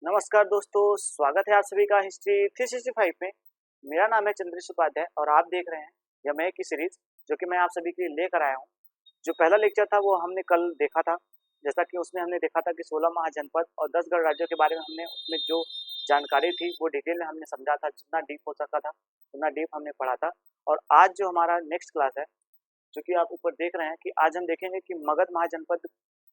नमस्कार दोस्तों, स्वागत है आप सभी का हिस्ट्री 365 में। मेरा नाम है चंद्रेश उपाध्याय और आप देख रहे हैं यमय की सीरीज जो कि मैं आप सभी के लिए लेकर आया हूं। जो पहला लेक्चर था वो हमने कल देखा था। जैसा कि उसमें हमने देखा था कि 16 महाजनपद और 10 गणराज्यों के बारे में हमने उसमें जो जानकारी थी वो डिटेल में हमने समझा था। जितना डीप हो सका था उतना डीप हमने पढ़ा था। और आज जो हमारा नेक्स्ट क्लास है, जो कि आप ऊपर देख रहे हैं, कि आज हम देखेंगे कि मगध महाजनपद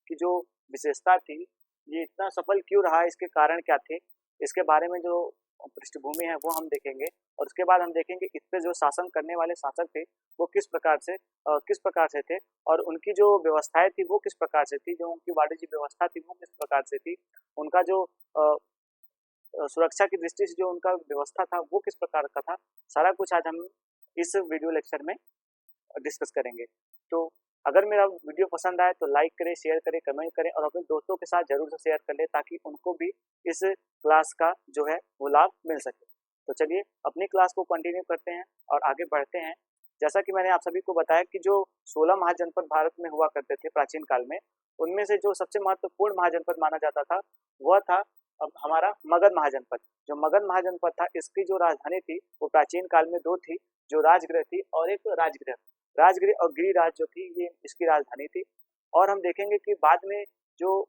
की जो विशेषता थी, ये इतना सफल क्यों रहा, इसके कारण क्या थे, इसके बारे में जो पृष्ठभूमि है वो हम देखेंगे। और उसके बाद हम देखेंगे इस पे जो शासन करने वाले शासक थे वो किस प्रकार से थे, और उनकी जो व्यवस्थाएं थी वो किस प्रकार से थी, जो उनकी वाणिज्य व्यवस्था थी वो किस प्रकार से थी, उनका जो सुरक्षा की दृष्टि से जो उनका व्यवस्था था वो किस प्रकार का था। सारा कुछ आज हम इस वीडियो लेक्चर में डिस्कस करेंगे। तो अगर मेरा वीडियो पसंद आए तो लाइक करें, शेयर करें, कमेंट करें और अपने दोस्तों के साथ जरूर से शेयर कर लें ताकि उनको भी इस क्लास का जो है वो लाभ मिल सके। तो चलिए अपनी क्लास को कंटिन्यू करते हैं और आगे बढ़ते हैं। जैसा कि मैंने आप सभी को बताया कि जो 16 महाजनपद भारत में हुआ करते थे प्राचीन काल में, उनमें से जो सबसे महत्वपूर्ण महाजनपद माना जाता था वह था अब हमारा मगध महाजनपद। जो मगध महाजनपद था, इसकी जो राजधानी थी वो प्राचीन काल में दो थी, जो राजगृह थी और एक राजगृह। राजगृह और गिरिराज जो थी ये इसकी राजधानी थी। और हम देखेंगे कि बाद में जो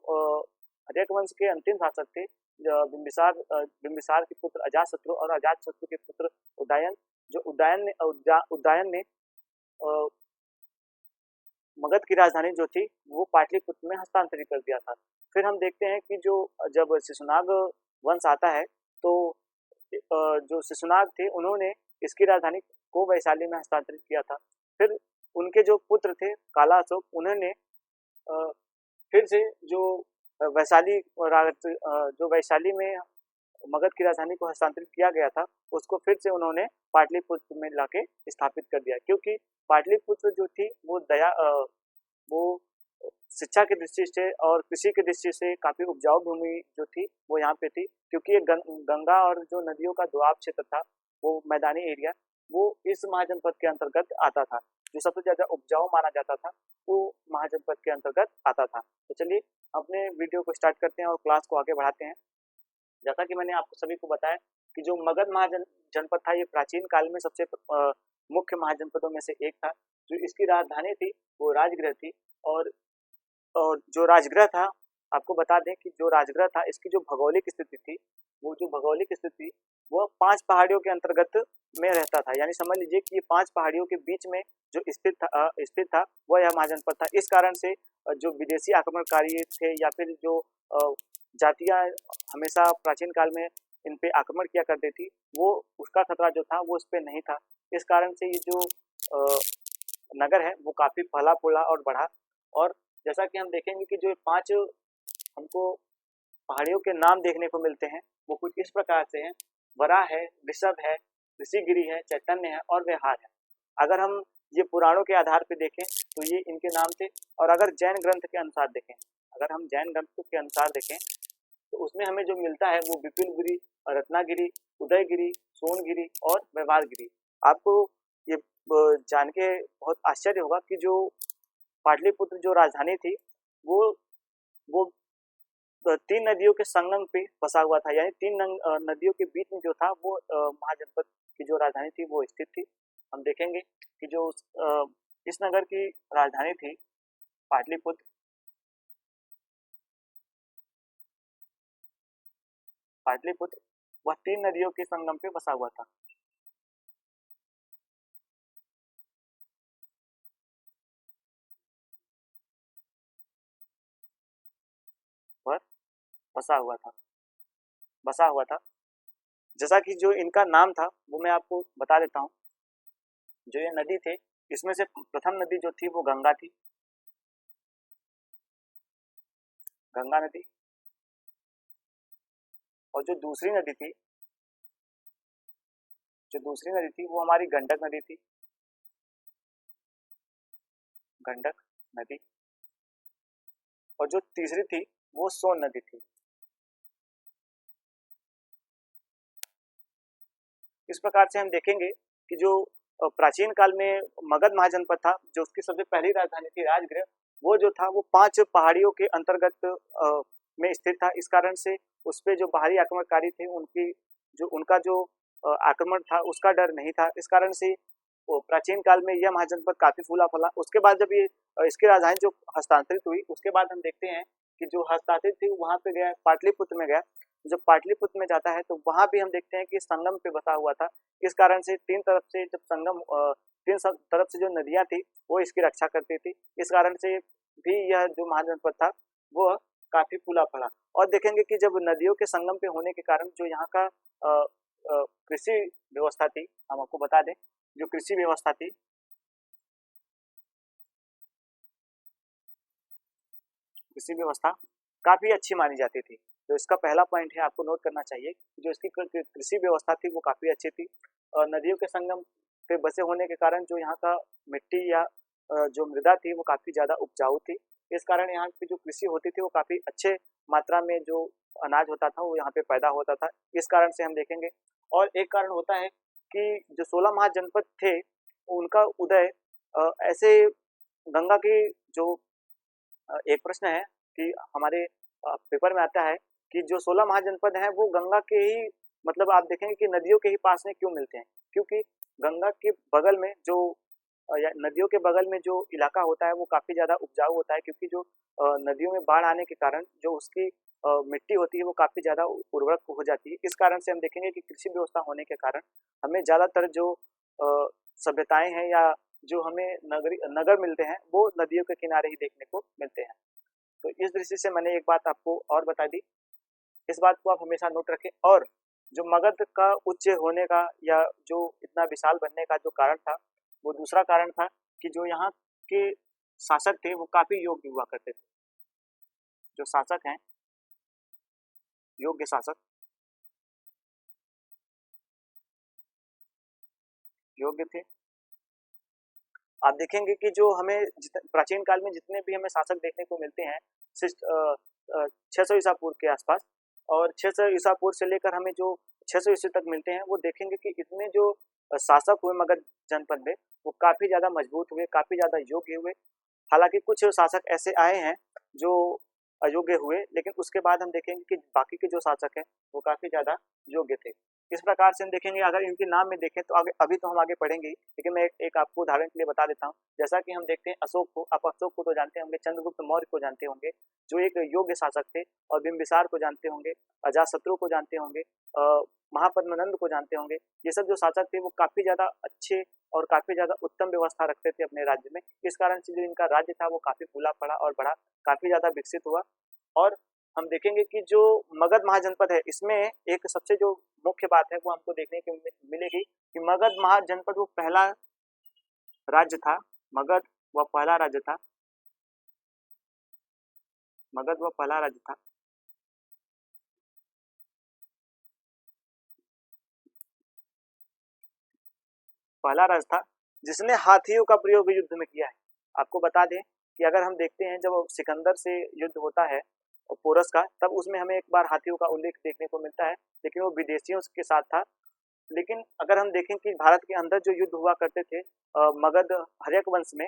हर्यक वंश के अंतिम शासक थे, बिंबिसार के पुत्र अजातशत्रु और अजातशत्रु के पुत्र उदयन, जो उदयन ने मगध की राजधानी जो थी वो पाटलिपुत्र में हस्तांतरित कर दिया था। फिर हम देखते हैं कि जो जब शिशुनाग वंश आता है तो जो शिशुनाग थे उन्होंने इसकी राजधानी को वैशाली में हस्तांतरित किया था। फिर उनके जो पुत्र थे काला अशोक, उन्होंने फिर से जो वैशाली में मगध की राजधानी को हस्तांतरित किया गया था उसको फिर से उन्होंने पाटलिपुत्र में लाके स्थापित कर दिया, क्योंकि पाटलिपुत्र जो थी वो शिक्षा की दृष्टि से और कृषि की दृष्टि से काफी उपजाऊ भूमि जो थी वो यहाँ पे थी, क्योंकि ये गंगा और जो नदियों का दोआब क्षेत्र था, वो मैदानी एरिया, वो इस महाजनपद के अंतर्गत आता था। जो सबसे ज्यादा उपजाऊ माना जाता था वो महाजनपद के अंतर्गत आता था। तो चलिए अपने वीडियो को स्टार्ट करते हैं और क्लास को आगे बढ़ाते हैं। जैसा कि मैंने आपको सभी को बताया कि जो मगध महाजनपद था ये प्राचीन काल में सबसे मुख्य महाजनपदों में से एक था। जो इसकी राजधानी थी वो राजगृह थी। और जो राजगृह था, आपको बता दें कि जो राजगृह था इसकी जो भौगोलिक स्थिति थी, वो जो भौगोलिक स्थिति वो 5 पहाड़ियों के अंतर्गत में रहता था। यानी समझ लीजिए कि ये 5 पहाड़ियों के बीच में जो स्थित था वह यह महाजनपद था। इस कारण से जो विदेशी आक्रमणकारी थे या फिर जो जातियां हमेशा प्राचीन काल में इन पे आक्रमण किया करती थी, वो उसका खतरा जो था वो इस पे नहीं था। इस कारण से ये जो नगर है वो काफी फला फूला और बढ़ा। और जैसा कि हम देखेंगे कि जो 5 हमको पहाड़ियों के नाम देखने को मिलते हैं वो कुछ इस प्रकार से हैं। वराह है, ऋषभ है, ऋषिगिरी है, चैतन्य है और विहार है। अगर हम ये पुराणों के आधार पर देखें तो ये इनके नाम थे। और अगर हम जैन ग्रंथ के अनुसार देखें तो उसमें हमें जो मिलता है वो विपिनगिरी, रत्नागिरी, उदयगिरी, सोनगिरी और व्यवहारगिरी। आपको ये जान के बहुत आश्चर्य होगा कि जो पाटलिपुत्र जो राजधानी थी वो 3 नदियों के संगम पे बसा हुआ था। यानी 3 नदियों के बीच में जो था वो महाजनपद की जो राजधानी थी वो स्थित थी। हम देखेंगे कि जो इस नगर की राजधानी थी पाटलिपुत्र, वह 3 नदियों के संगम पे बसा हुआ था। पर बसा हुआ था। जैसा कि जो इनका नाम था वो मैं आपको बता देता हूँ। जो ये नदी थे इसमें से प्रथम नदी जो थी वो गंगा थी, गंगा नदी। और जो दूसरी नदी थी वो हमारी गंडक नदी थी, गंडक नदी। और जो तीसरी थी वो सोन नदी थी। इस प्रकार से हम देखेंगे कि जो प्राचीन काल में मगध महाजनपद था, जो उसकी सबसे पहली राजधानी थी राजगृह, वो जो था वो 5 पहाड़ियों के अंतर्गत में स्थित था। इस कारण से उस पे जो बाहरी आक्रमणकारी थे उनका जो आक्रमण था उसका डर नहीं था। इस कारण से वो प्राचीन काल में यह महाजनपद काफी फूला फला। उसके बाद जब ये इसकी राजधानी जो हस्तांतरित हुई, उसके बाद हम देखते हैं कि जो हस्तांतरित थी वहां पे गया, पाटलिपुत्र में गया। जब पाटलिपुत्र में जाता है तो वहां भी हम देखते हैं कि संगम पे बसा हुआ था। इस कारण से तीन तरफ से जब संगम तरफ से जो नदियां थी वो इसकी रक्षा करती थी। इस कारण से भी यह जो महाजनपद था वो काफी फूला फला। और देखेंगे कि जब नदियों के संगम पे होने के कारण जो यहाँ का कृषि व्यवस्था थी, हम आपको बता दें, जो कृषि व्यवस्था थी, कृषि व्यवस्था काफी अच्छी मानी जाती थी। तो इसका पहला पॉइंट है, आपको नोट करना चाहिए, जो इसकी कृषि व्यवस्था थी वो काफी अच्छी थी। नदियों के संगम पे बसे होने के कारण जो यहाँ का मिट्टी या जो मृदा थी वो काफी ज्यादा उपजाऊ थी। इस कारण यहाँ की जो कृषि होती थी वो काफी अच्छे मात्रा में जो अनाज होता था वो यहाँ पे पैदा होता था। इस कारण से हम देखेंगे। और एक कारण होता है कि जो 16 महाजनपद थे उनका उदय ऐसे गंगा की जो एक प्रश्न है कि हमारे पेपर में आता है कि जो 16 महाजनपद हैं वो गंगा के ही, मतलब आप देखेंगे कि नदियों के ही पास में क्यों मिलते हैं, क्योंकि गंगा के बगल में जो या नदियों के बगल में जो इलाका होता है वो काफी ज्यादा उपजाऊ होता है, क्योंकि जो नदियों में बाढ़ आने के कारण जो उसकी मिट्टी होती है वो काफी ज्यादा उर्वरक हो जाती है। इस कारण से हम देखेंगे कि कृषि व्यवस्था होने के कारण हमें ज्यादातर जो सभ्यताएं हैं या जो हमें नगर मिलते हैं वो नदियों के किनारे ही देखने को मिलते हैं। तो इस दृष्टि से मैंने एक बात आपको और बता दी, इस बात को आप हमेशा नोट रखें। और जो मगध का उच्च होने का या जो इतना विशाल बनने का जो कारण था वो दूसरा कारण था कि जो यहाँ के शासक थे वो काफी योग्य हुआ करते थे। जो शासक हैं, योग्य शासक, योग्य थे। आप देखेंगे कि जो हमें प्राचीन काल में जितने भी हमें शासक देखने को मिलते हैं 600 ईसा पूर्व के आसपास, और 600 ईसा पूर्व से लेकर हमें जो 600 ईस्वी तक मिलते हैं, वो देखेंगे कि इतने जो शासक हुए मगध जनपद में वो काफी ज्यादा मजबूत हुए, काफी ज्यादा योग्य हुए। हालांकि कुछ शासक ऐसे आए हैं जो अयोग्य हुए, लेकिन उसके बाद हम देखेंगे कि बाकी के जो शासक हैं वो काफी ज्यादा योग्य थे। इस प्रकार से हम देखेंगे, अगर इनके नाम में देखें तो आगे, अभी तो हम आगे पढ़ेंगे ही, लेकिन मैं एक आपको उदाहरण के लिए बता देता हूँ। जैसा कि हम देखते हैं अशोक को, आप अशोक को तो जानते होंगे, चंद्रगुप्त मौर्य को जानते होंगे जो एक योग्य शासक थे, और बिंबिसार को जानते होंगे, अजातशत्रु को जानते होंगे, महापद्मनंद को जानते होंगे। ये सब जो शासक थे वो काफी ज्यादा अच्छे और काफी ज्यादा उत्तम व्यवस्था रखते थे अपने राज्य में। इस कारण से जो इनका राज्य था वो काफी फूला फड़ा और बड़ा, काफी ज्यादा विकसित हुआ। और हम देखेंगे कि जो मगध महाजनपद है इसमें एक सबसे जो मुख्य बात है वो हमको देखने को मिलेगी कि मगध महाजनपद वो पहला राज्य था। मगध वह पहला राज्य था। मगध वह पहला राज्य था पहला राज्य था जिसने हाथियों का प्रयोग युद्ध में किया है। आपको बता दें कि अगर हम देखते हैं जब सिकंदर से युद्ध होता है और पोरस का, तब उसमें हमें एक बार हाथियों का उल्लेख देखने को मिलता है, लेकिन वो विदेशियों के साथ था। लेकिन अगर हम देखें कि भारत के अंदर जो युद्ध हुआ करते थे मगध हर्यक वंश में,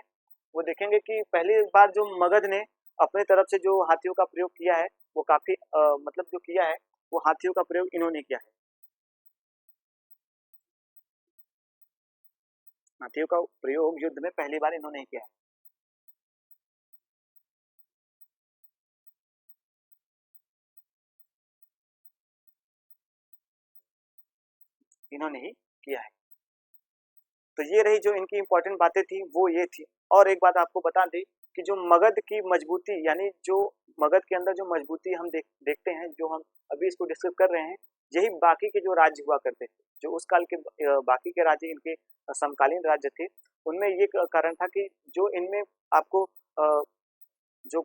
वो देखेंगे कि पहली बार जो मगध ने अपने तरफ से जो हाथियों का प्रयोग किया है वो काफी मतलब जो किया है वो हाथियों का प्रयोग इन्होंने किया है। हाथियों का प्रयोग युद्ध में पहली बार इन्होंने किया है। इन्होंने ही किया है। तो ये रही जो इनकी इंपॉर्टेंट बातें थी वो ये थी। और एक बात आपको बता दें कि जो मगध की मजबूती, यानी जो मगध के अंदर जो मजबूती हम देखते हैं, जो हम अभी इसको डिस्कस कर रहे हैं, यही बाकी के जो राज्य हुआ करते थे, जो उस काल के बाकी के राज्य इनके समकालीन राज्य थे, उनमें ये कारण था कि जो इनमें आपको जो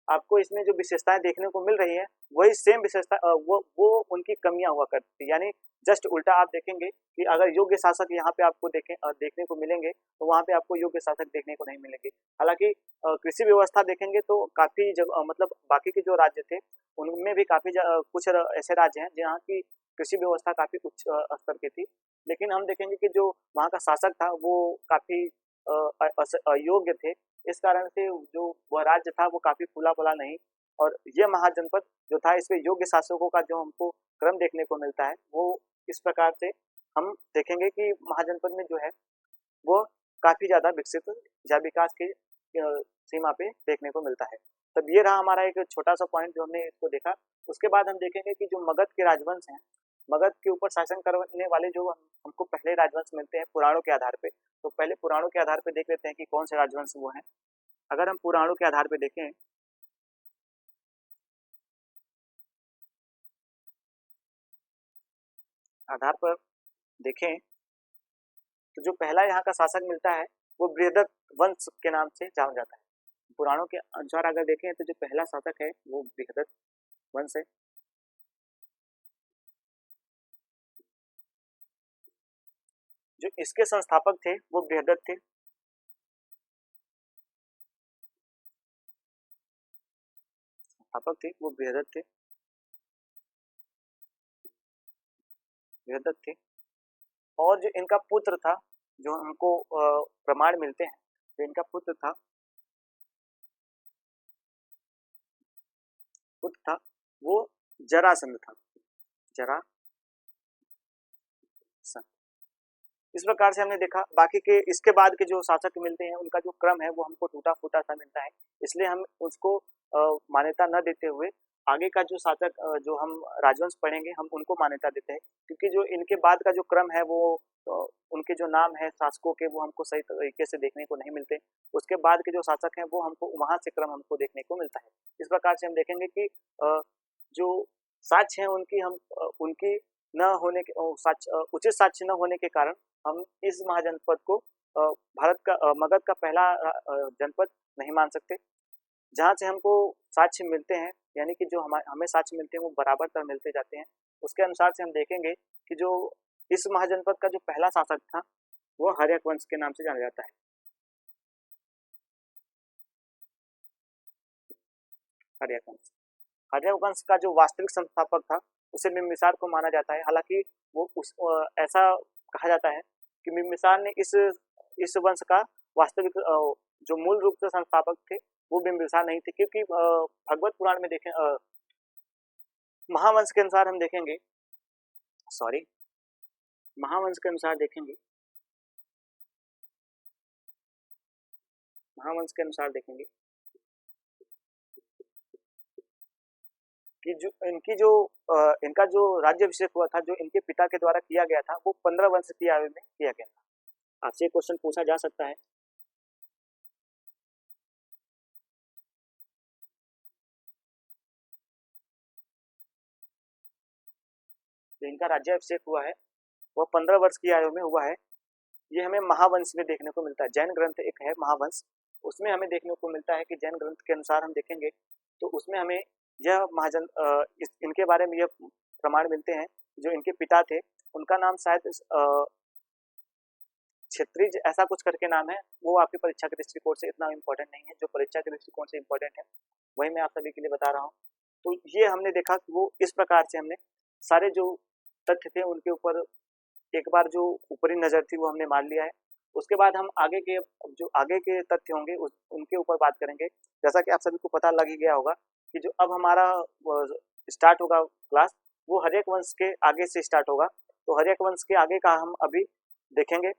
आपको इसमें जो विशेषताएं देखने को मिल रही है वही सेम विशेषता वो उनकी कमियां हुआ करती थी। यानी जस्ट उल्टा आप देखेंगे कि अगर योग्य शासक यहाँ पे आपको देखने को मिलेंगे तो वहाँ पे आपको योग्य शासक देखने को नहीं मिलेंगे। हालांकि कृषि व्यवस्था देखेंगे तो काफी मतलब बाकी के जो राज्य थे उनमें भी काफी कुछ ऐसे राज्य हैं जहाँ की कृषि व्यवस्था काफी उच्च स्तर की थी, लेकिन हम देखेंगे कि जो वहाँ का शासक था वो काफी अयोग्य थे। इस कारण से जो वह राज्य था वो काफी फूला फला नहीं और यह महाजनपद जो था, इसमें योग्य शासकों का जो हमको क्रम देखने को मिलता है वो इस प्रकार से हम देखेंगे कि महाजनपद में जो है वो काफी ज्यादा विकसित या विकास की सीमा पे देखने को मिलता है। तब ये रहा हमारा एक छोटा सा पॉइंट जो हमने इसको देखा। उसके बाद हम देखेंगे कि जो मगध के राजवंश हैं, मगध के ऊपर शासन करने वाले जो हमको पहले राजवंश मिलते हैं पुराणों के आधार पे, तो पहले पुराणों के आधार पे देख लेते हैं कि कौन से राजवंश वो हैं। अगर हम पुराणों के आधार पे देखें आधार पर देखें तो जो पहला यहाँ का शासक मिलता है वो बृहदत्त वंश के नाम से जाना जाता है। पुराणों के अनुसार अगर देखें तो जो पहला शासक है वो बृहदत्त वंश है। जो इसके संस्थापक थे वो बृहदत्त थे। संस्थापक थे वो बृहदत्त थे। और जो इनका पुत्र था, जो हमको प्रमाण मिलते हैं, जो इनका पुत्र था वो जरासंध था। जरासंध। इस प्रकार से हमने देखा। बाकी के इसके बाद के जो शासक मिलते हैं उनका जो क्रम है वो हमको टूटा फूटा सा मिलता है, इसलिए हम उसको मान्यता न देते हुए आगे का जो शासक जो हम राजवंश पढ़ेंगे हम उनको मान्यता देते हैं, क्योंकि जो इनके बाद का जो क्रम है वो उनके जो नाम है शासकों के वो हमको सही तरीके से देखने को नहीं मिलते। उसके बाद के जो शासक हैं वो हमको वहां से क्रम हमको देखने को मिलता है। इस प्रकार से हम देखेंगे कि जो साक्ष्य हैं उनकी उनकी न होने के उचित साक्ष्य न होने के कारण हम इस महाजनपद को भारत का मगध का पहला जनपद नहीं मान सकते। जहाँ से हमको साक्ष्य मिलते हैं, यानी कि जो हमें साक्ष्य मिलते हैं वो बराबर तर मिलते जाते हैं, उसके अनुसार से हम देखेंगे कि जो इस महाजनपद का जो पहला शासक था वो हर्यक वंश के नाम से जाना जाता है। हर्यक वंश। हर्यक वंश का जो वास्तविक संस्थापक था उसे बिम्बिसार को माना जाता है। हालांकि वो ऐसा कहा जाता है कि बिम्बिसार ने इस वंश का वास्तविक जो मूल रूप से संस्थापक थे वो बिम्बिसार नहीं थे, क्योंकि भगवत पुराण में देखें महावंश के अनुसार हम देखेंगे, सॉरी महावंश के अनुसार देखेंगे, महावंश के अनुसार देखेंगे कि जो इनका जो राज्याभिषेक हुआ था, जो इनके पिता के द्वारा किया गया था, वो 15 वर्ष की आयु में किया गया था। आपसे क्वेश्चन पूछा जा सकता है जो इनका राज्याभिषेक हुआ है वह 15 वर्ष की आयु में हुआ है। ये हमें महावंश में देखने को मिलता है। जैन ग्रंथ एक है महावंश, उसमें हमें देखने को मिलता है कि जैन ग्रंथ के अनुसार हम देखेंगे तो उसमें हमें यह इनके बारे में यह प्रमाण मिलते हैं। जो इनके पिता थे उनका नाम शायद क्षत्रिय ऐसा कुछ करके नाम है। वो आपकी परीक्षा के दृष्टिकोण से इतना इम्पोर्टेंट नहीं है, जो परीक्षा के दृष्टिकोण से इम्पोर्टेंट है वही मैं आप सभी के लिए बता रहा हूँ। तो ये हमने देखा कि वो इस प्रकार से हमने सारे जो तथ्य थे उनके ऊपर एक बार जो ऊपरी नजर थी वो हमने मान लिया है। उसके बाद हम आगे के तथ्य होंगे उनके ऊपर बात करेंगे। जैसा कि आप सभी को पता लग ही गया होगा कि जो अब हमारा स्टार्ट होगा क्लास वो हर्यक वंश के आगे से स्टार्ट होगा। तो हर्यक वंश के आगे का हम अभी देखेंगे।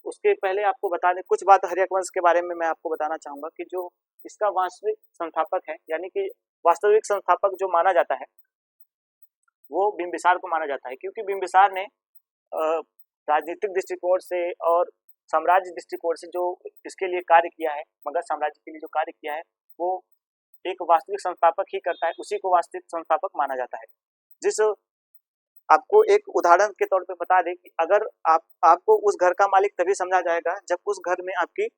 उसके पहले आपको बता दें कुछ बात हर्यक वंश के बारे में मैं आपको बताना चाहूंगा कि जो इसका वास्तविक संस्थापक है, यानी कि वास्तविक संस्थापक जो माना जाता है वो बिम्बिसार को माना जाता है, क्योंकि बिम्बिसार ने राजनीतिक दृष्टिकोण से और साम्राज्य दृष्टिकोण से जो इसके लिए कार्य किया है, मगध साम्राज्य के लिए जो कार्य किया है वो एक वास्तविक संस्थापक ही करता है, उसी को वास्तविक संस्थापक माना जाता है। जिस आपको एक उदाहरण के तौर पे बता दें कि अगर आपको उस घर का मालिक तभी समझा जाएगा जब उस घर में आपकी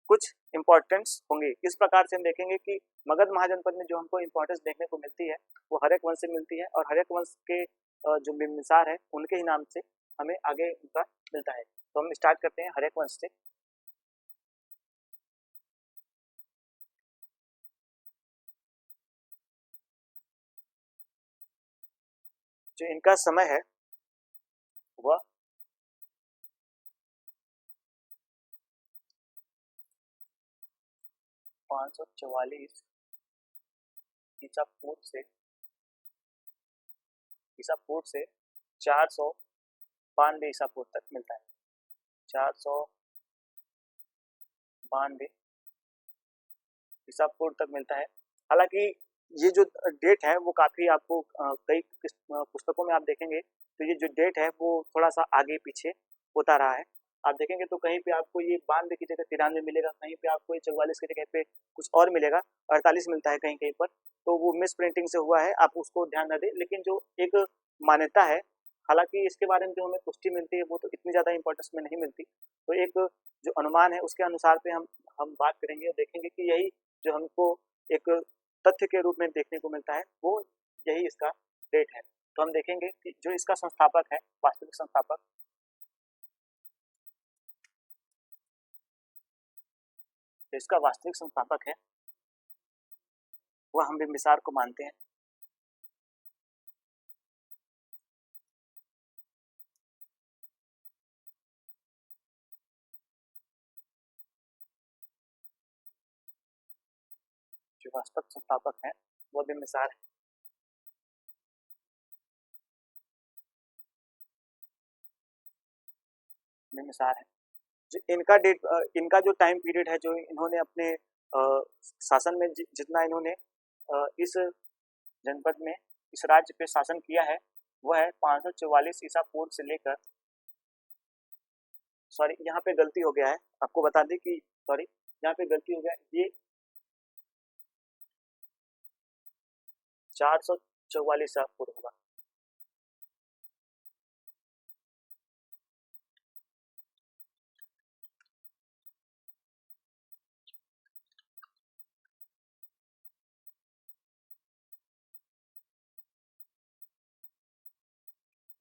कुछ इंपॉर्टेंस होंगे। इस प्रकार से हम देखेंगे कि मगध महाजनपद में जो हमको इंपॉर्टेंस देखने को मिलती है वो हर्यक वंश से मिलती है, और हर्यक वंश के जो बिम्बिसार है उनके ही नाम से हमें आगे उनका मिलता है। तो हम स्टार्ट करते हैं हर्यक वंश से। जो इनका समय है वह 544 ईसा पूर्व से 492 ईसा पूर्व तक मिलता है। 492 ईसा पूर्व तक मिलता है। हालांकि ये जो डेट है वो काफी आपको कई पुस्तकों में आप देखेंगे तो ये जो डेट है वो थोड़ा सा आगे पीछे होता रहा है। आप देखेंगे तो कहीं पे आपको ये 92 की जगह 93 मिलेगा, कहीं पे आपको ये 44 की जगह पे कुछ और मिलेगा, 48 मिलता है कहीं कहीं पर। तो वो मिस प्रिंटिंग से हुआ है, आप उसको ध्यान न दें। लेकिन जो एक मान्यता है, हालांकि इसके बारे में जो हमें पुष्टि मिलती है वो तो इतनी ज्यादा इंपॉर्टेंस में नहीं मिलती। तो एक जो अनुमान है उसके अनुसार पे हम बात करेंगे और देखेंगे कि यही जो हमको एक तथ्य के रूप में देखने को मिलता है वो यही इसका डेट है। तो हम देखेंगे कि जो इसका संस्थापक है, वास्तविक संस्थापक, जो इसका वास्तविक संस्थापक है वह हम बिम्बिसार को मानते हैं। जो वास्तविक संस्थापक है वह बिम्बिसार है। बिम्बिसार है। जो इनका जो टाइम पीरियड है, जो इन्होंने अपने शासन में जितना इन्होंने इस जनपद में, इस राज्य पे शासन किया है वह है 544 ईसा पूर्व से लेकर, सॉरी यहाँ पे गलती हो गया है, आपको बता दें कि सॉरी यहाँ पे गलती हो गया, ये 444 ईसा पूर्व होगा।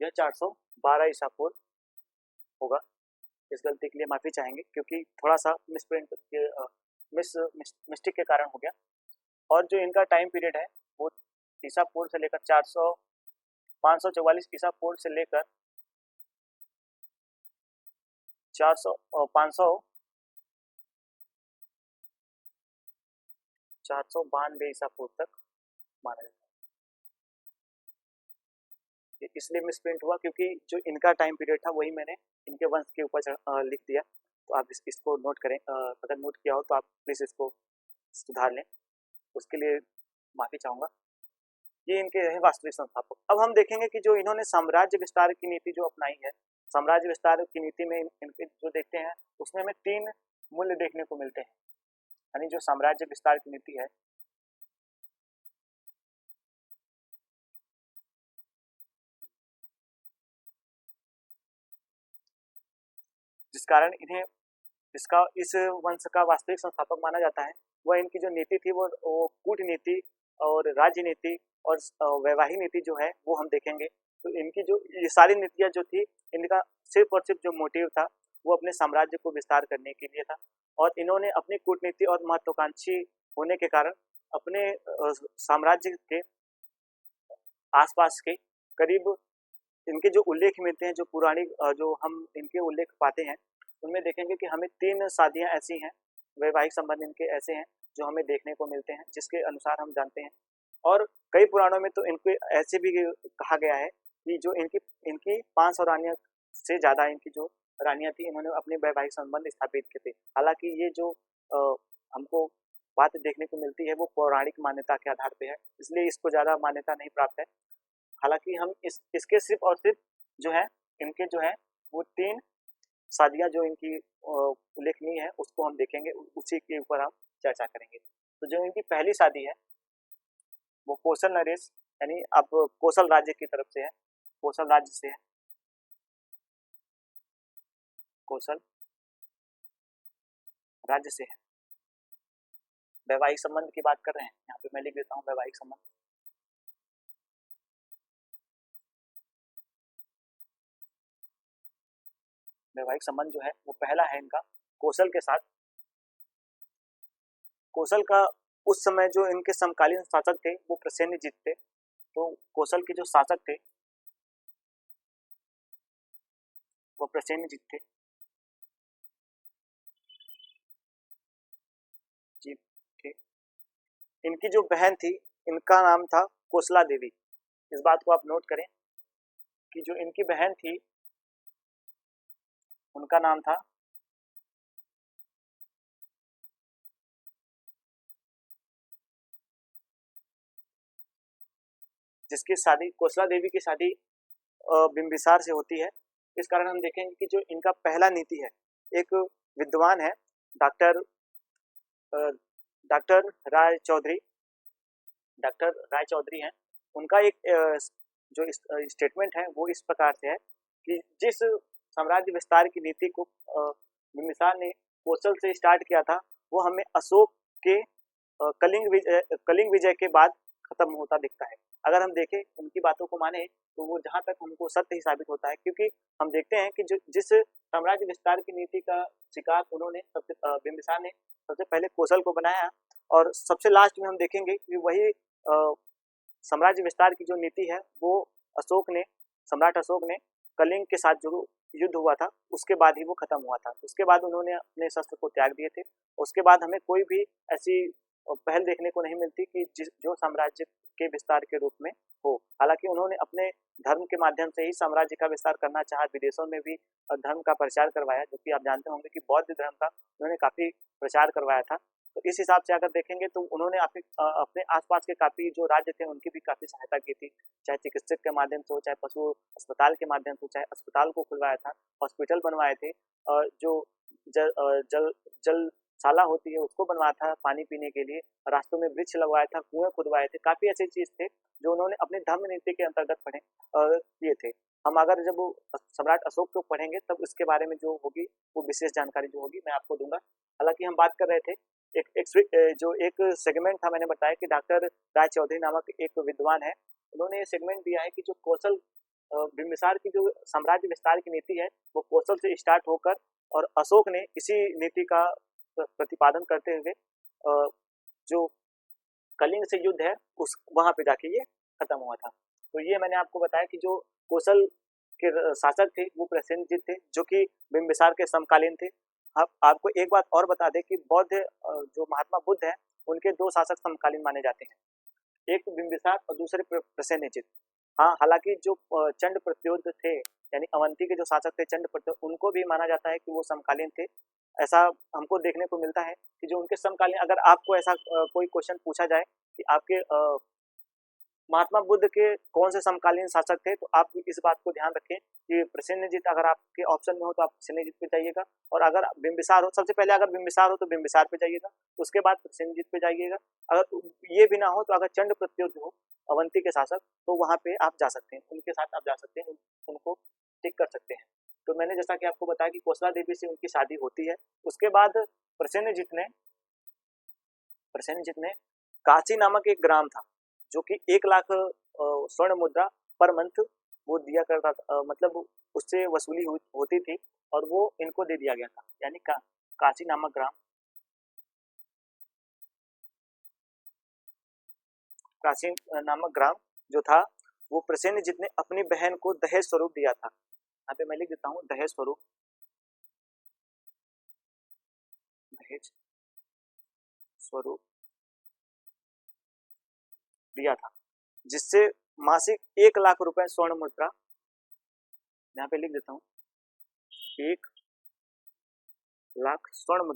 यह 412 ईसा पूर्व होगा। इस गलती के लिए माफी चाहेंगे क्योंकि थोड़ा सा मिसप्रिंट के मिस्टेक के कारण हो गया। और जो इनका टाइम पीरियड है वो ईसा पूर्व से लेकर 544 ईसा पूर्व से लेकर 492 ईसा पूर्व तक माना जाता है। इसलिए मिसप्रिंट हुआ क्योंकि जो इनका टाइम पीरियड था वही मैंने इनके वंश के ऊपर लिख दिया। तो आप इसको नोट करें, अगर नोट किया हो तो आप प्लीज इसको सुधार लें, उसके लिए माफी चाहूंगा। ये इनके रहे वास्तविक संस्थापक। अब हम देखेंगे कि जो इन्होंने साम्राज्य विस्तार की नीति जो अपनाई है, साम्राज्य विस्तार की नीति में इनके जो देखते हैं उसमें हमें 3 मूल्य देखने को मिलते हैं। यानी जो साम्राज्य विस्तार की नीति है, जिस कारण इन्हें इस वंश का वास्तविक संस्थापक माना जाता है, वह इनकी जो नीति थी वो कूटनीति और राजनीति और वैवाहिक नीति जो है वो हम देखेंगे। तो इनकी जो ये सारी नीतियां जो थी, इनका सिर्फ और सिर्फ जो मोटिव था वो अपने साम्राज्य को विस्तार करने के लिए था। और इन्होंने अपनी कूटनीति और महत्वाकांक्षी होने के कारण अपने साम्राज्य के आसपास के करीब इनके जो उल्लेख मिलते हैं, जो पुरानी जो हम इनके उल्लेख पाते हैं उनमें देखेंगे कि हमें 3 शादियां ऐसी हैं, वैवाहिक संबंध इनके ऐसे हैं जो हमें देखने को मिलते हैं, जिसके अनुसार हम जानते हैं। और कई पुराणों में तो इनको ऐसे भी कहा गया है कि जो इनकी इनकी 500 रानियां से ज्यादा इनकी जो रानियां थी, इन्होंने अपने वैवाहिक संबंध स्थापित किए थे। हालांकि ये जो हमको बात देखने को मिलती है वो पौराणिक मान्यता के आधार पर है, इसलिए इसको ज्यादा मान्यता नहीं प्राप्त है। हालांकि हम इसके सिर्फ और सिर्फ जो है इनके जो है वो 3 शादियां जो इनकी उल्लेखनीय है उसको हम देखेंगे, उसी के ऊपर हम चर्चा करेंगे। तो जो इनकी पहली शादी है वो कौशल नरेश, यानी अब कौशल राज्य की तरफ से है, कौशल राज्य से है, कौशल राज्य से है। वैवाहिक संबंध की बात कर रहे हैं, यहाँ पे मैं लिख देता हूँ वैवाहिक संबंध। वैवाहिक संबंध जो है वो पहला है इनका कौशल के साथ। कौशल का उस समय जो इनके समकालीन शासक थे वो प्रसेनजीत थे। तो कौशल के जो शासक थे वो प्रसेनजीत थे जी। ठीक, इनकी जो बहन थी इनका नाम था कोसला देवी। इस बात को आप नोट करें कि जो इनकी बहन थी उनका नाम था जिसकी शादी कोसला देवी की शादी बिंबिसार से होती है। इस कारण हम देखेंगे कि जो इनका पहला नीति है, एक विद्वान है डॉक्टर डॉक्टर राय चौधरी, डॉक्टर राय चौधरी हैं। उनका एक जो स्टेटमेंट है वो इस प्रकार से है कि जिस साम्राज्य विस्तार की नीति को बिंबिसार ने कौशल से स्टार्ट किया था वो हमें अशोक के कलिंग विजय के बाद खत्म होता दिखता है। अगर हम देखें उनकी बातों को माने तो वो जहाँ तक हमको सत्य ही साबित होता है, क्योंकि हम देखते हैं कि जो जिस साम्राज्य विस्तार की नीति का शिकार उन्होंने बिंबिसार ने सबसे पहले कौशल को बनाया, और सबसे लास्ट में हम देखेंगे कि वही साम्राज्य विस्तार की जो नीति है वो सम्राट अशोक ने कलिंग के साथ जो युद्ध हुआ था उसके बाद ही वो खत्म हुआ था। उसके बाद उन्होंने अपने शस्त्र को त्याग दिए थे। उसके बाद हमें कोई भी ऐसी पहल देखने को नहीं मिलती कि जो साम्राज्य के विस्तार के रूप में हो। हालांकि उन्होंने अपने धर्म के माध्यम से ही साम्राज्य का विस्तार करना चाहा, विदेशों में भी धर्म का प्रचार करवाया, जो कि आप जानते होंगे कि बौद्ध धर्म का उन्होंने काफी प्रचार करवाया था। तो इस हिसाब से अगर देखेंगे तो उन्होंने अपने आसपास के काफी जो राज्य थे उनकी भी काफी सहायता की थी, चाहे चिकित्सक के माध्यम से हो, चाहे पशु अस्पताल के माध्यम से, चाहे अस्पताल को खुलवाया था, हॉस्पिटल बनवाए थे, जो जल शाला होती है उसको बनवाया था पानी पीने के लिए, रास्तों में वृक्ष लगवाया था, कुएं खुदवाए थे। काफी ऐसी चीज थे जो उन्होंने अपने धर्म नीति के अंतर्गत किए थे। हम अगर जब सम्राट अशोक को पढ़ेंगे तब इसके बारे में जो होगी वो विशेष जानकारी जो होगी मैं आपको दूंगा। हालांकि हम बात कर रहे थे एक सेगमेंट था, मैंने बताया कि डॉक्टर राय चौधरी नामक एक विद्वान है, उन्होंने ये सेगमेंट दिया है कि जो कौशल बिंबिसार की जो साम्राज्य विस्तार की नीति है वो कौशल से स्टार्ट होकर और अशोक ने इसी नीति का प्रतिपादन करते हुए जो कलिंग से युद्ध है उस वहां पे जाके ये खत्म हुआ था। तो ये मैंने आपको बताया कि जो कौशल के शासक थे वो प्रसेनजीत थे, जो कि बिंबिसार के समकालीन थे। आपको एक बात और बता दें कि बौद्ध जो महात्मा बुद्ध है उनके दो शासक समकालीन माने जाते हैं, एक बिंबिसार और दूसरे प्रसेनजीत। हाँ, हालांकि जो चंड प्रत्योत थे यानी अवंती के जो शासक थे चंड प्रत्योत, उनको भी माना जाता है कि वो समकालीन थे। ऐसा हमको देखने को मिलता है कि जो उनके समकालीन, अगर आपको ऐसा कोई क्वेश्चन पूछा जाए कि आपके महात्मा बुद्ध के कौन से समकालीन शासक थे, तो आप इस बात को ध्यान रखें कि प्रसेनजीत अगर आपके ऑप्शन में हो तो आप प्रसेनजीत पे जाइएगा, और अगर बिंबिसार हो, सबसे पहले अगर बिंबिसार हो तो बिंबिसार पे जाइएगा, उसके बाद प्रसेनजीत पे जाइएगा। अगर ये भी ना हो तो अगर चंड प्रत्योत हो अवंती के शासक तो वहां पे आप जा सकते हैं, उनके साथ आप जा सकते हैं, उनको टिक कर सकते हैं। तो मैंने जैसा कि आपको बताया कि कौशला देवी से उनकी शादी होती है। उसके बाद प्रसेनजीत ने काशी नामक एक ग्राम था जो कि 1 लाख स्वर्ण मुद्रा पर मंथ वो दिया करता था, मतलब उससे वसूली होती थी और वो इनको दे दिया गया था, यानी काशी नामक ग्राम, काशी नामक ग्राम जो था वो प्रसेनजीत ने अपनी बहन को दहेज स्वरूप दिया था। यहाँ पे मैं लिख देता हूँ दहेज स्वरूप, दहेज स्वरूप दिया था, जिससे मासिक 1 लाख रुपए स्वर्ण मुद्रा, यहाँ पे लिख देता हूँ 1 लाख स्वर्ण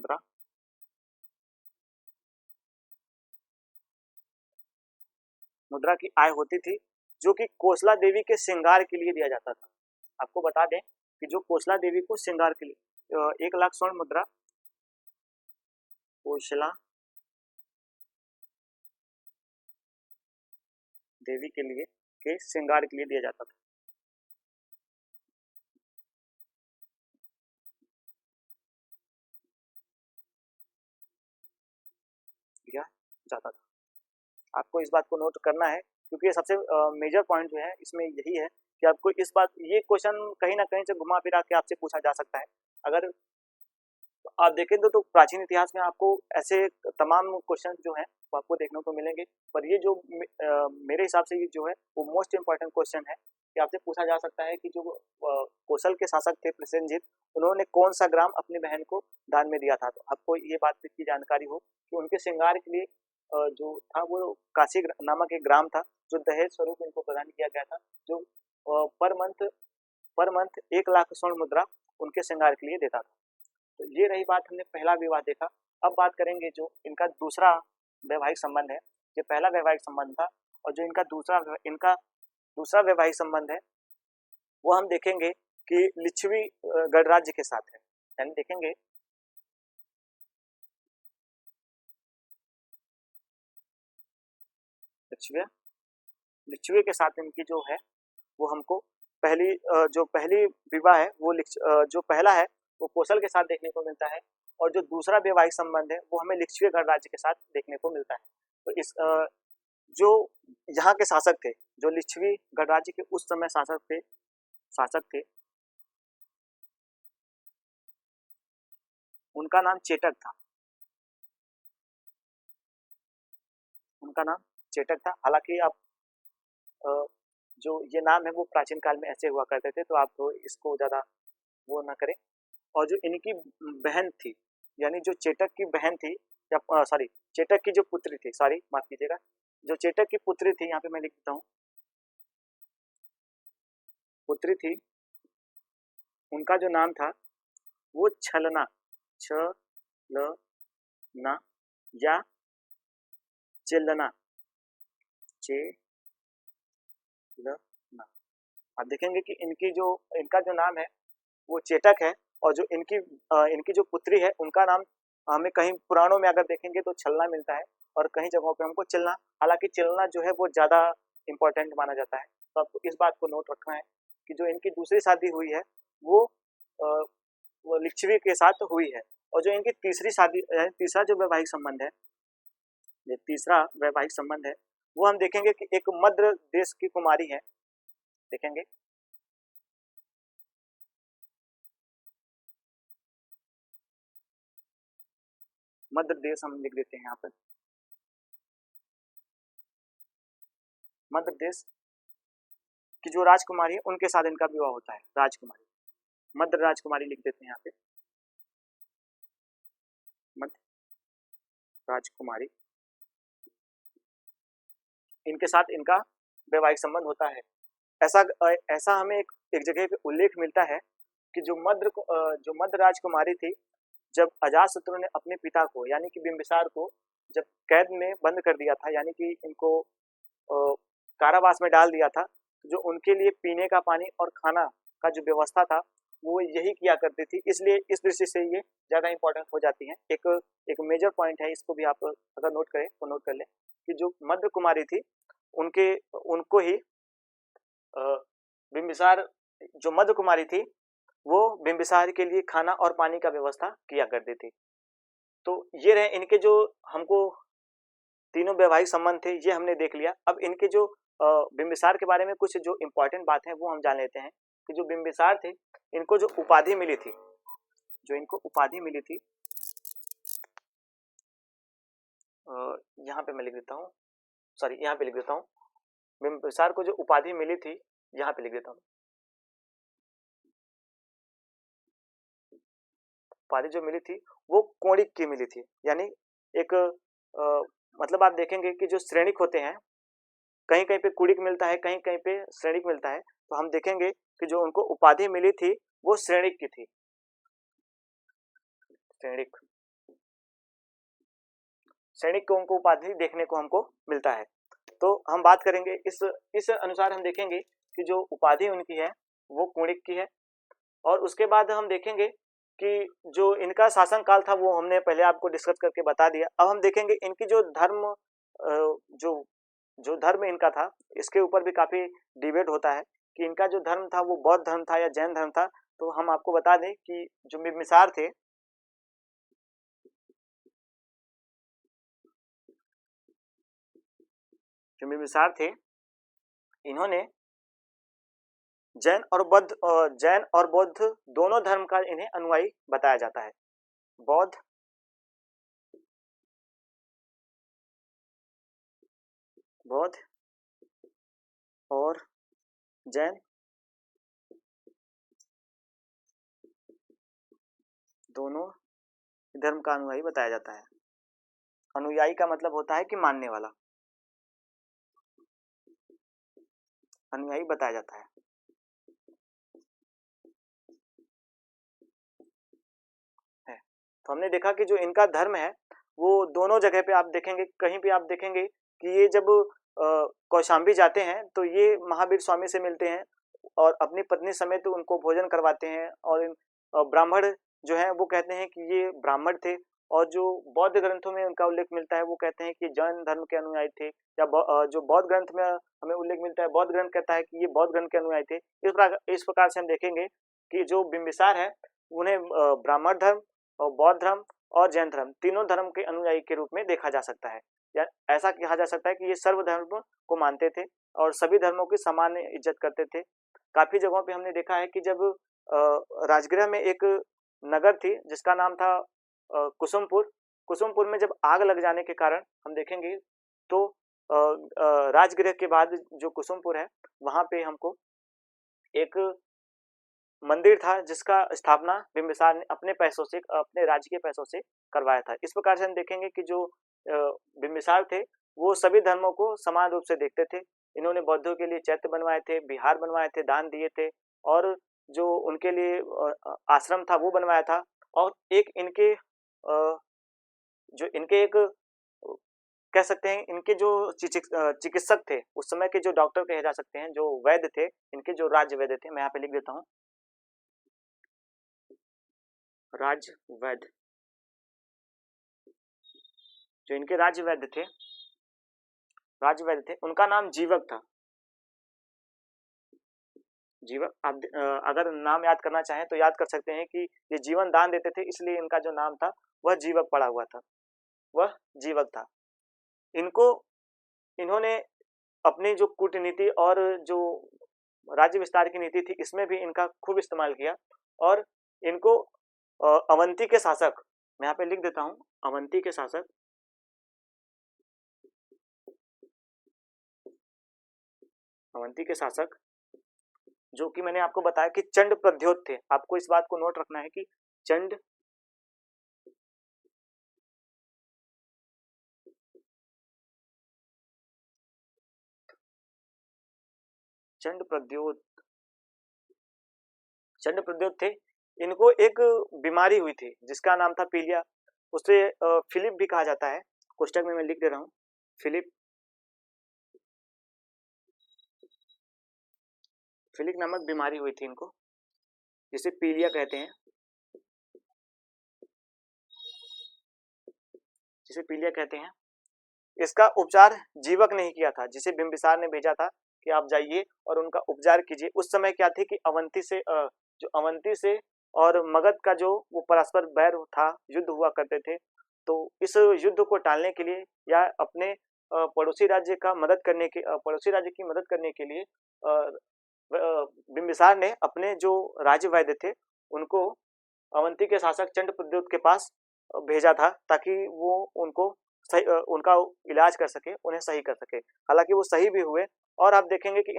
मुद्रा की आय होती थी, जो कि कौशला देवी के श्रृंगार के लिए दिया जाता था। आपको बता दें कि जो कौशला देवी को श्रृंगार के लिए 1 लाख स्वर्ण मुद्रा कौशला देवी के लिए के श्रृंगार के लिए दिया जाता था, दिया जाता था। आपको इस बात को नोट करना है क्योंकि ये सबसे मेजर पॉइंट जो है इसमें यही है कि आपको इस बात, ये क्वेश्चन कहीं ना कहीं से घुमा फिरा के आपसे पूछा जा सकता है। अगर आप देखें तो प्राचीन इतिहास में आपको ऐसे तमाम क्वेश्चन जो हैं वो आपको देखने को मिलेंगे, पर ये जो मेरे हिसाब से ये जो है वो मोस्ट इम्पोर्टेंट क्वेश्चन है कि आपसे पूछा जा सकता है कि जो कौशल के शासक थे प्रसेनजीत, उन्होंने कौन सा ग्राम अपनी बहन को दान में दिया था। तो आपको ये बात की जानकारी हो कि उनके श्रृंगार के लिए जो था वो काशी नामक एक ग्राम था जो दहेज स्वरूप इनको प्रदान किया गया था, जो पर मंथ 1 लाख स्वर्ण मुद्रा उनके श्रृंगार के लिए देता था। तो ये रही बात, हमने पहला विवाह देखा। अब बात करेंगे जो इनका दूसरा वैवाहिक संबंध है। ये पहला वैवाहिक संबंध था और जो इनका दूसरा वैवाहिक संबंध है वो हम देखेंगे कि लिच्छवी गणराज्य के साथ है। यानी देखेंगे लिच्छवी के साथ इनकी जो है वो हमको जो पहली विवाह है वो जो पहला है वो कोसल के साथ देखने को मिलता है और जो दूसरा वैवाहिक संबंध है वो हमें लिच्छवी गणराज्य के साथ देखने को मिलता है। तो जो यहाँ के शासक थे, जो लिच्छवी गणराज्य के उस समय शासक थे उनका नाम चेटक था। हालांकि आप जो ये नाम है वो प्राचीन काल में ऐसे हुआ करते थे, तो आप तो इसको ज्यादा वो ना करें। और जो इनकी बहन थी, यानी जो चेटक की बहन थी, या सॉरी चेटक की जो पुत्री थी, सॉरी माफ कीजिएगा, जो चेटक की पुत्री थी, यहाँ पे मैं लिख देता हूँ, पुत्री थी, उनका जो नाम था वो छलना, छ ल ना या चिल्लना, चे ल ना। आप देखेंगे कि इनका जो नाम है वो चेटक है और जो इनकी जो पुत्री है उनका नाम हमें कहीं पुराणों में अगर देखेंगे तो छलना मिलता है और कहीं जगहों पे हमको चिलना। हालांकि चिलना जो है वो ज्यादा इंपॉर्टेंट माना जाता है। तो आपको इस बात को नोट रखना है कि जो इनकी दूसरी शादी हुई है वो अ, वो लिच्छवी के साथ हुई है। और जो इनकी तीसरा जो वैवाहिक संबंध है, ये तीसरा वैवाहिक संबंध है वो हम देखेंगे कि एक मध्य देश की कुमारी है। देखेंगे मध्य देश हम लिख देते हैं यहाँ पर, मध्य देश की जो राजकुमारी है उनके साथ इनका विवाह होता है। राजकुमारी, मध्य राजकुमारी लिख देते हैं यहाँ पे, मध्य राजकुमारी, इनके साथ इनका वैवाहिक संबंध होता है। ऐसा ऐसा हमें एक जगह पे उल्लेख मिलता है कि जो मध्य राजकुमारी थी, जब अजातशत्रु ने अपने पिता को यानी कि बिंबिसार को जब कैद में बंद कर दिया था, यानी कि इनको कारावास में डाल दिया था, तो जो उनके लिए पीने का पानी और खाना का जो व्यवस्था था वो यही किया करती थी। इसलिए इस दृष्टि से ये ज्यादा इंपॉर्टेंट हो जाती हैं। एक मेजर पॉइंट है, इसको भी आप अगर नोट करें तो नोट कर लें कि जो मध्य कुमारी थी उनके उनको ही बिंबिसार, जो मध्य कुमारी थी वो बिंबिसार के लिए खाना और पानी का व्यवस्था किया करती थी। तो ये रहे इनके जो हमको तीनों वैवाहिक संबंध थे, ये हमने देख लिया। अब इनके जो बिंबिसार के बारे में कुछ जो इम्पोर्टेंट बात है वो हम जान लेते हैं कि जो बिंबिसार थे इनको जो उपाधि मिली थी, जो इनको उपाधि मिली थी, यहाँ पे मैं लिख देता हूँ, सॉरी यहाँ पे लिख देता हूँ, बिंबिसार को जो उपाधि मिली थी यहाँ पे लिख देता हूँ, उपाधि जो मिली थी वो कोणिक की मिली थी। यानी एक मतलब आप देखेंगे कि जो श्रेणिक होते हैं, कहीं कहीं पे कुड़िक मिलता है, कहीं कहीं पे श्रेणिक मिलता है। तो हम देखेंगे कि जो उनको उपाधि मिली थी वो श्रेणिक की थी, श्रेणिक, श्रेणिक को उनको उपाधि देखने को हमको मिलता है। तो हम बात करेंगे इस अनुसार हम देखेंगे कि जो उपाधि उनकी है वो कुणिक की है। और उसके बाद हम देखेंगे कि जो इनका शासन काल था वो हमने पहले आपको डिस्कस करके बता दिया। अब हम देखेंगे इनकी जो धर्म जो जो धर्म इनका था, इसके ऊपर भी काफी डिबेट होता है कि इनका जो धर्म था वो बौद्ध धर्म था या जैन धर्म था। तो हम आपको बता दें कि जो बिंबिसार थे, जो बिंबिसार थे, इन्होंने जैन और बौद्ध दोनों धर्म का इन्हें अनुयायी बताया जाता है। बौद्ध बौद्ध और जैन दोनों धर्म का अनुयायी बताया जाता है। अनुयायी का मतलब होता है कि मानने वाला, अनुयायी बताया जाता है। तो हमने देखा कि जो इनका धर्म है वो दोनों जगह पे आप देखेंगे, कहीं भी आप देखेंगे कि ये जब कौशाम्बी जाते हैं तो ये महावीर स्वामी से मिलते हैं और अपनी पत्नी समेत उनको भोजन करवाते हैं। और ब्राह्मण जो है वो कहते हैं कि ये ब्राह्मण थे, और जो बौद्ध ग्रंथों में उनका उल्लेख मिलता है वो कहते हैं कि जैन धर्म के अनुयायी थे, या जो बौद्ध ग्रंथ में हमें उल्लेख मिलता है, बौद्ध ग्रंथ कहता है कि ये बौद्ध ग्रंथ के अनुयायी थे। इस प्रकार से हम देखेंगे कि जो बिंबिसार है उन्हें ब्राह्मण धर्म और बौद्ध धर्म और जैन धर्म तीनों धर्म के अनुयायी के रूप में देखा जा सकता है, या ऐसा कहा जा सकता है कि ये सर्व धर्म को मानते थे और सभी धर्मों की समान इज्जत करते थे। काफी जगहों पे हमने देखा है कि जब राजगृह में एक नगर थी जिसका नाम था कुसुमपुर, कुसुमपुर में जब आग लग जाने के कारण हम देखेंगे तो राजगृह के बाद जो कुसुमपुर है वहां पे हमको एक मंदिर था जिसका स्थापना बिंबिसार ने अपने पैसों से, अपने राज्य के पैसों से करवाया था। इस प्रकार से हम देखेंगे कि जो बिंबिसार थे वो सभी धर्मों को समान रूप से देखते थे। इन्होंने बौद्धों के लिए चैत्य बनवाए थे, विहार बनवाए थे, दान दिए थे, और जो उनके लिए आश्रम था वो बनवाया था। और एक इनके जो इनके एक कह सकते हैं इनके जो चिकित्सक थे उस समय के, जो डॉक्टर कहे जा सकते हैं, जो वैद्य थे, इनके जो राज्य वैद्य थे, मैं यहाँ पे लिख देता हूँ, राज्य वैद्य, जो इनके राज्य वैद्य थे, राज्य वैद्य थे, उनका नाम जीवक था। जीवक, आप अगर नाम याद करना चाहें तो याद कर सकते हैं कि ये जीवन दान देते थे, इसलिए इनका जो नाम था वह जीवक पड़ा हुआ था, वह जीवक था। इन्होंने अपनी जो कूटनीति और जो राज्य विस्तार की नीति थी इसमें भी इनका खूब इस्तेमाल किया, और इनको अवंती के शासक, मैं यहाँ पे लिख देता हूँ, अवंती के शासक, अवंती के शासक जो कि मैंने आपको बताया कि चंड प्रद्योत थे। आपको इस बात को नोट रखना है कि चंड प्रद्योत थे। इनको एक बीमारी हुई थी जिसका नाम था पीलिया, उसे फिलिप भी कहा जाता है, कोष्टक में मैं लिख दे रहा हूँ, फिलिप नामक बीमारी हुई थी इनको, जिसे पीलिया कहते हैं, जिसे पीलिया कहते हैं। इसका उपचार जीवक ने ही किया था, जिसे बिंबिसार ने भेजा था कि आप जाइए और उनका उपचार कीजिए। उस समय क्या थी कि अवंती से और मगध का जो वो परस्पर बैर था, युद्ध हुआ करते थे, तो इस युद्ध को टालने के लिए या अपने पड़ोसी राज्य की मदद करने के लिए बिंबिसार ने अपने जो राज्य वैद्य थे उनको अवंती के शासक चंड प्रद्योत के पास भेजा था, ताकि वो उनका इलाज कर सके, उन्हें सही कर सके। हालांकि वो सही भी हुए, और आप देखेंगे कि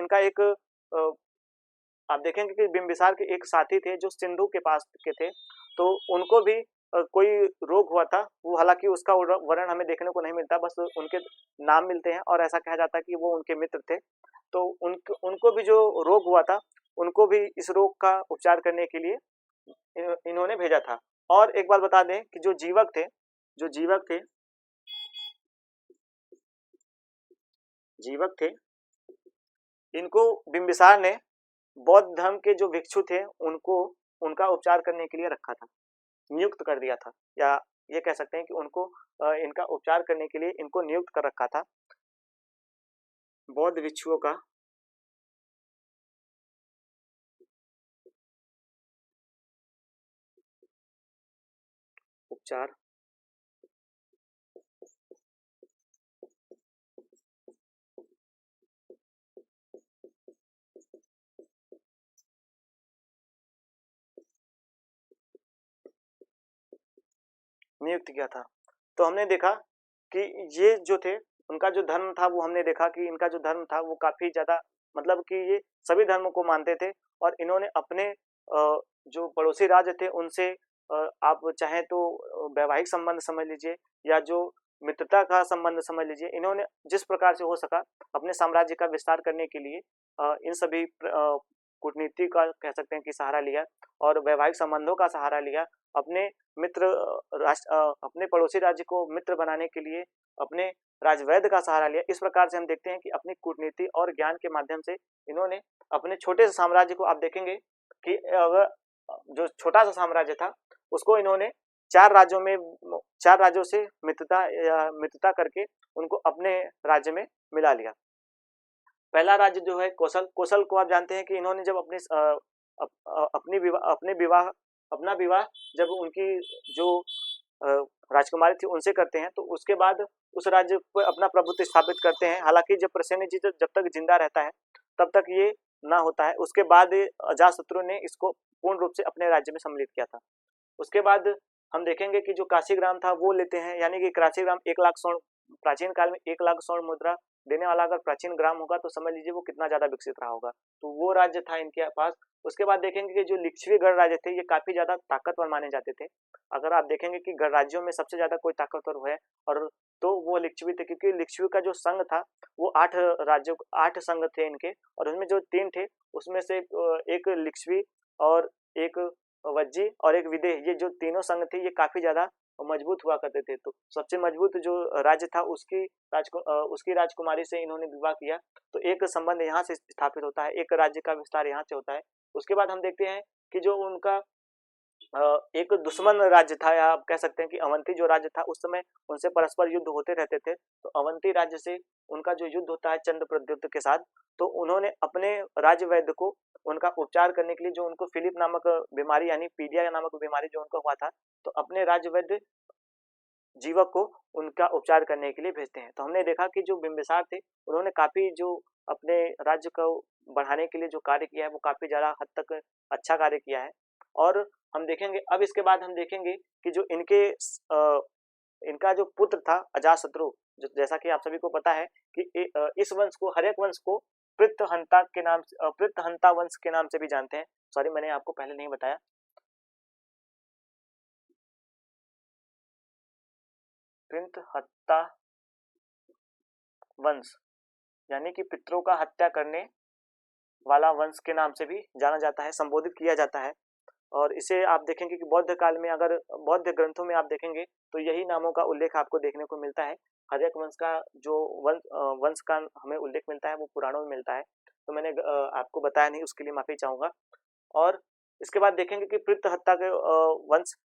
आप देखेंगे कि बिंबिसार के एक साथी थे जो सिंधु के पास के थे, तो उनको भी कोई रोग हुआ था। वो हालांकि उसका वर्णन हमें देखने को नहीं मिलता, बस उनके नाम मिलते हैं और ऐसा कहा जाता है कि वो उनके मित्र थे। तो उनको भी जो रोग हुआ था, उनको भी इस रोग का उपचार करने के लिए इन्होंने भेजा था। और एक बात बता दें कि जो जीवक थे इनको बिंबिसार ने बौद्ध धर्म के जो भिक्षु थे उनको उनका उपचार करने के लिए रखा था, नियुक्त कर दिया था, या ये कह सकते हैं कि उनको इनका उपचार करने के लिए इनको नियुक्त कर रखा था। बौद्ध भिक्षुओं का उपचार नियुक्त किया था। तो हमने देखा कि ये जो थे उनका जो धर्म था, वो हमने देखा कि इनका जो धर्म था वो काफी ज्यादा, मतलब कि ये सभी धर्मों को मानते थे, और इन्होंने अपने जो पड़ोसी राज्य थे उनसे आप चाहें तो वैवाहिक संबंध समझ लीजिए, या जो मित्रता का संबंध समझ लीजिए। इन्होंने जिस प्रकार से हो सका अपने साम्राज्य का विस्तार करने के लिए इन सभी कूटनीति का कह सकते हैं कि सहारा लिया और वैवाहिक संबंधों का सहारा लिया। अपने मित्र अपने पड़ोसी राज्य को मित्र बनाने के लिए अपने राजवैद्य का सहारा लिया। इस प्रकार से हम देखते हैं कि अपनी कूटनीति और ज्ञान के माध्यम से इन्होंने अपने छोटे से साम्राज्य को, आप देखेंगे कि अगर जो छोटा सा साम्राज्य था उसको इन्होंने 4 राज्यों से मित्रता करके उनको अपने राज्य में मिला लिया। पहला राज्य जो है कौशल को आप जानते हैं कि इन्होंने जब अपना विवाह जब उनकी जो राजकुमारी थी उनसे करते हैं तो उसके बाद उस राज्य पर अपना प्रभुत्व स्थापित करते हैं। हालांकि जब प्रसेनजीत जब तक जिंदा रहता है तब तक ये ना होता है। उसके बाद अजातशत्रु ने इसको पूर्ण रूप से अपने राज्य में सम्मिलित किया था। उसके बाद हम देखेंगे कि जो काशीग्राम था वो लेते हैं, यानी कि काशीग्राम 1 लाख स्वर्ण, प्राचीन काल में 1 लाख स्वर्ण मुद्रा देने वाला अगर प्राचीन ग्राम होगा तो समझ लीजिए वो कितना ज्यादा विकसित रहा होगा। तो वो राज्य था इनके पास। उसके बाद देखेंगे कि जो लिच्छवी गढ़ राज्य थे ये काफी ज्यादा ताकतवर माने जाते थे। अगर आप देखेंगे कि गढ़ राज्यों में सबसे ज्यादा कोई ताकतवर है और तो वो लिच्छवी थे, क्योंकि लिच्छवी का जो संघ था वो 8 संघ थे इनके, और उनमें जो 3 थे उसमें से एक लिच्छवी और एक वज्जी और एक विदेह, ये जो तीनों संघ थे ये काफी ज्यादा मजबूत हुआ करते थे। तो सबसे मजबूत जो राज्य था उसकी राजकुमारी से इन्होंने विवाह किया, तो एक संबंध यहाँ से स्थापित होता है, एक राज्य का विस्तार यहाँ से होता है। उसके बाद हम देखते हैं कि जो उनका एक दुश्मन राज्य था, या आप कह सकते हैं कि अवंती जो राज्य था उस समय उनसे परस्पर युद्ध होते रहते थे। तो अवंती राज्य से उनका जो युद्ध होता है चंद्रप्रद्युम्न के साथ, तो उन्होंने अपने राज्य वैद्य को उनका उपचार करने के लिए, जो उनको फिलिप नामक बीमारी यानी पीडिया नामक बीमारी जो उनको हुआ था, तो अपने राज्य वैद्य जीवक को उनका उपचार करने के लिए भेजते हैं। तो हमने देखा कि जो बिंबिसार थे उन्होंने काफी जो अपने राज्य को बढ़ाने के लिए जो कार्य किया है वो काफी ज्यादा हद तक अच्छा कार्य किया है। और हम देखेंगे अब इसके बाद हम देखेंगे कि जो इनका जो पुत्र था अजातशत्रु, जैसा कि आप सभी को पता है कि इस वंश को, हर्यक वंश को पृत्रहंता के नाम से, पृत्रहंता वंश के नाम से भी जानते हैं। सॉरी, मैंने आपको पहले नहीं बताया। पृत्रहंता वंश यानी कि पितरों का हत्या करने वाला वंश के नाम से भी जाना जाता है, संबोधित किया जाता है। और इसे आप देखेंगे कि बौद्ध काल में, अगर बौद्ध ग्रंथों में आप देखेंगे तो यही नामों का उल्लेख आपको देखने को मिलता है। हर्यक वंश का जो वंश का हमें उल्लेख मिलता है वो पुराणों में मिलता है। तो मैंने आपको बताया नहीं, उसके लिए माफी चाहूंगा। और इसके बाद देखेंगे कि पृत्रहत्ता के वंश,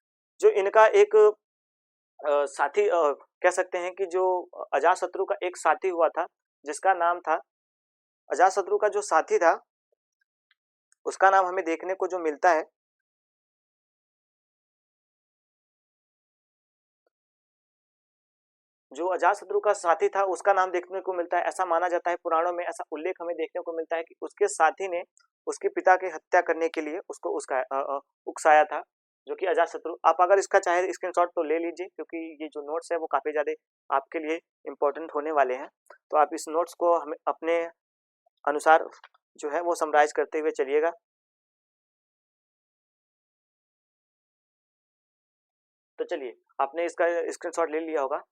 जो इनका एक साथी कह सकते हैं कि जो अजातशत्रु का एक साथी हुआ था जिसका नाम था, अजातशत्रु का जो साथी था उसका नाम हमें देखने को जो मिलता है, जो अजातशत्रु का साथी था उसका नाम देखने को मिलता है, ऐसा माना जाता है, पुराणों में ऐसा उल्लेख हमें देखने को मिलता है कि उसके साथी ने उसके पिता की हत्या करने के लिए उसको उकसाया था, जो कि अजातशत्रु। आप अगर इसका चाहे स्क्रीनशॉट तो ले लीजिए, क्योंकि ये जो नोट्स है वो काफी ज्यादा आपके लिए इम्पोर्टेंट होने वाले हैं। तो आप इस नोट्स को हमें अपने अनुसार जो है वो समराइज करते हुए चलिएगा। तो चलिए, आपने इसका स्क्रीनशॉट ले लिया होगा।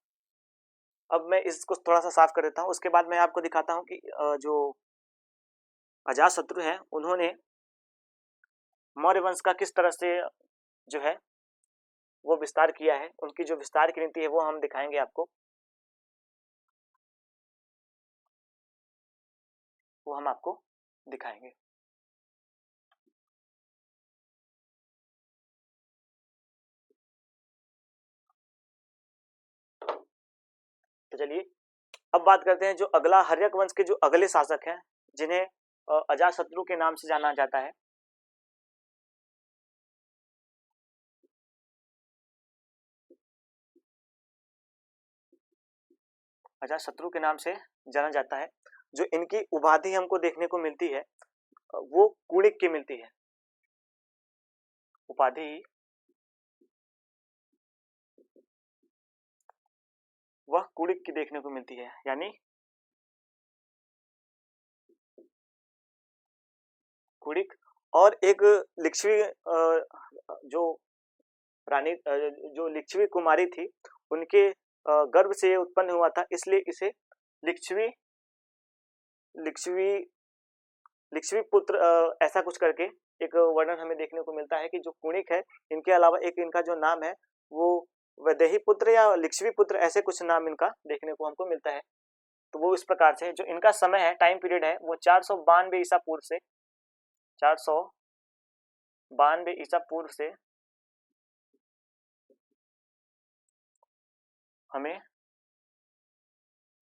अब मैं इसको थोड़ा सा साफ कर देता हूँ, उसके बाद मैं आपको दिखाता हूँ कि जो अजातशत्रु हैं उन्होंने मौर्य वंश का किस तरह से जो है वो विस्तार किया है। उनकी जो विस्तार की नीति है वो हम दिखाएंगे आपको, वो हम आपको दिखाएंगे। तो चलिए अब बात करते हैं जो अगला हर्यक वंश के जो अगले शासक हैं, जिन्हें अजातशत्रु के नाम से जाना जाता है। अजातशत्रु के नाम से जाना जाता है। जो इनकी उपाधि हमको देखने को मिलती है वो कुड़िक की मिलती है। उपाधि वह कुड़िक की देखने को मिलती है, यानी कुड़िक। और एक लिच्छवी जो रानी जो लिच्छवी कुमारी थी, उनके गर्भ से उत्पन्न हुआ था, इसलिए इसे लिच्छवी लिच्छवी लिच्छवी पुत्र ऐसा कुछ करके एक वर्णन हमें देखने को मिलता है कि जो कुणिक है, इनके अलावा एक इनका जो नाम है वो वैदेही पुत्र या लिच्छवी पुत्र, ऐसे कुछ नाम इनका देखने को हमको मिलता है। तो वो इस प्रकार से जो इनका समय है, टाइम पीरियड है, वो 492 ईसा पूर्व से 492 ईसा पूर्व से हमें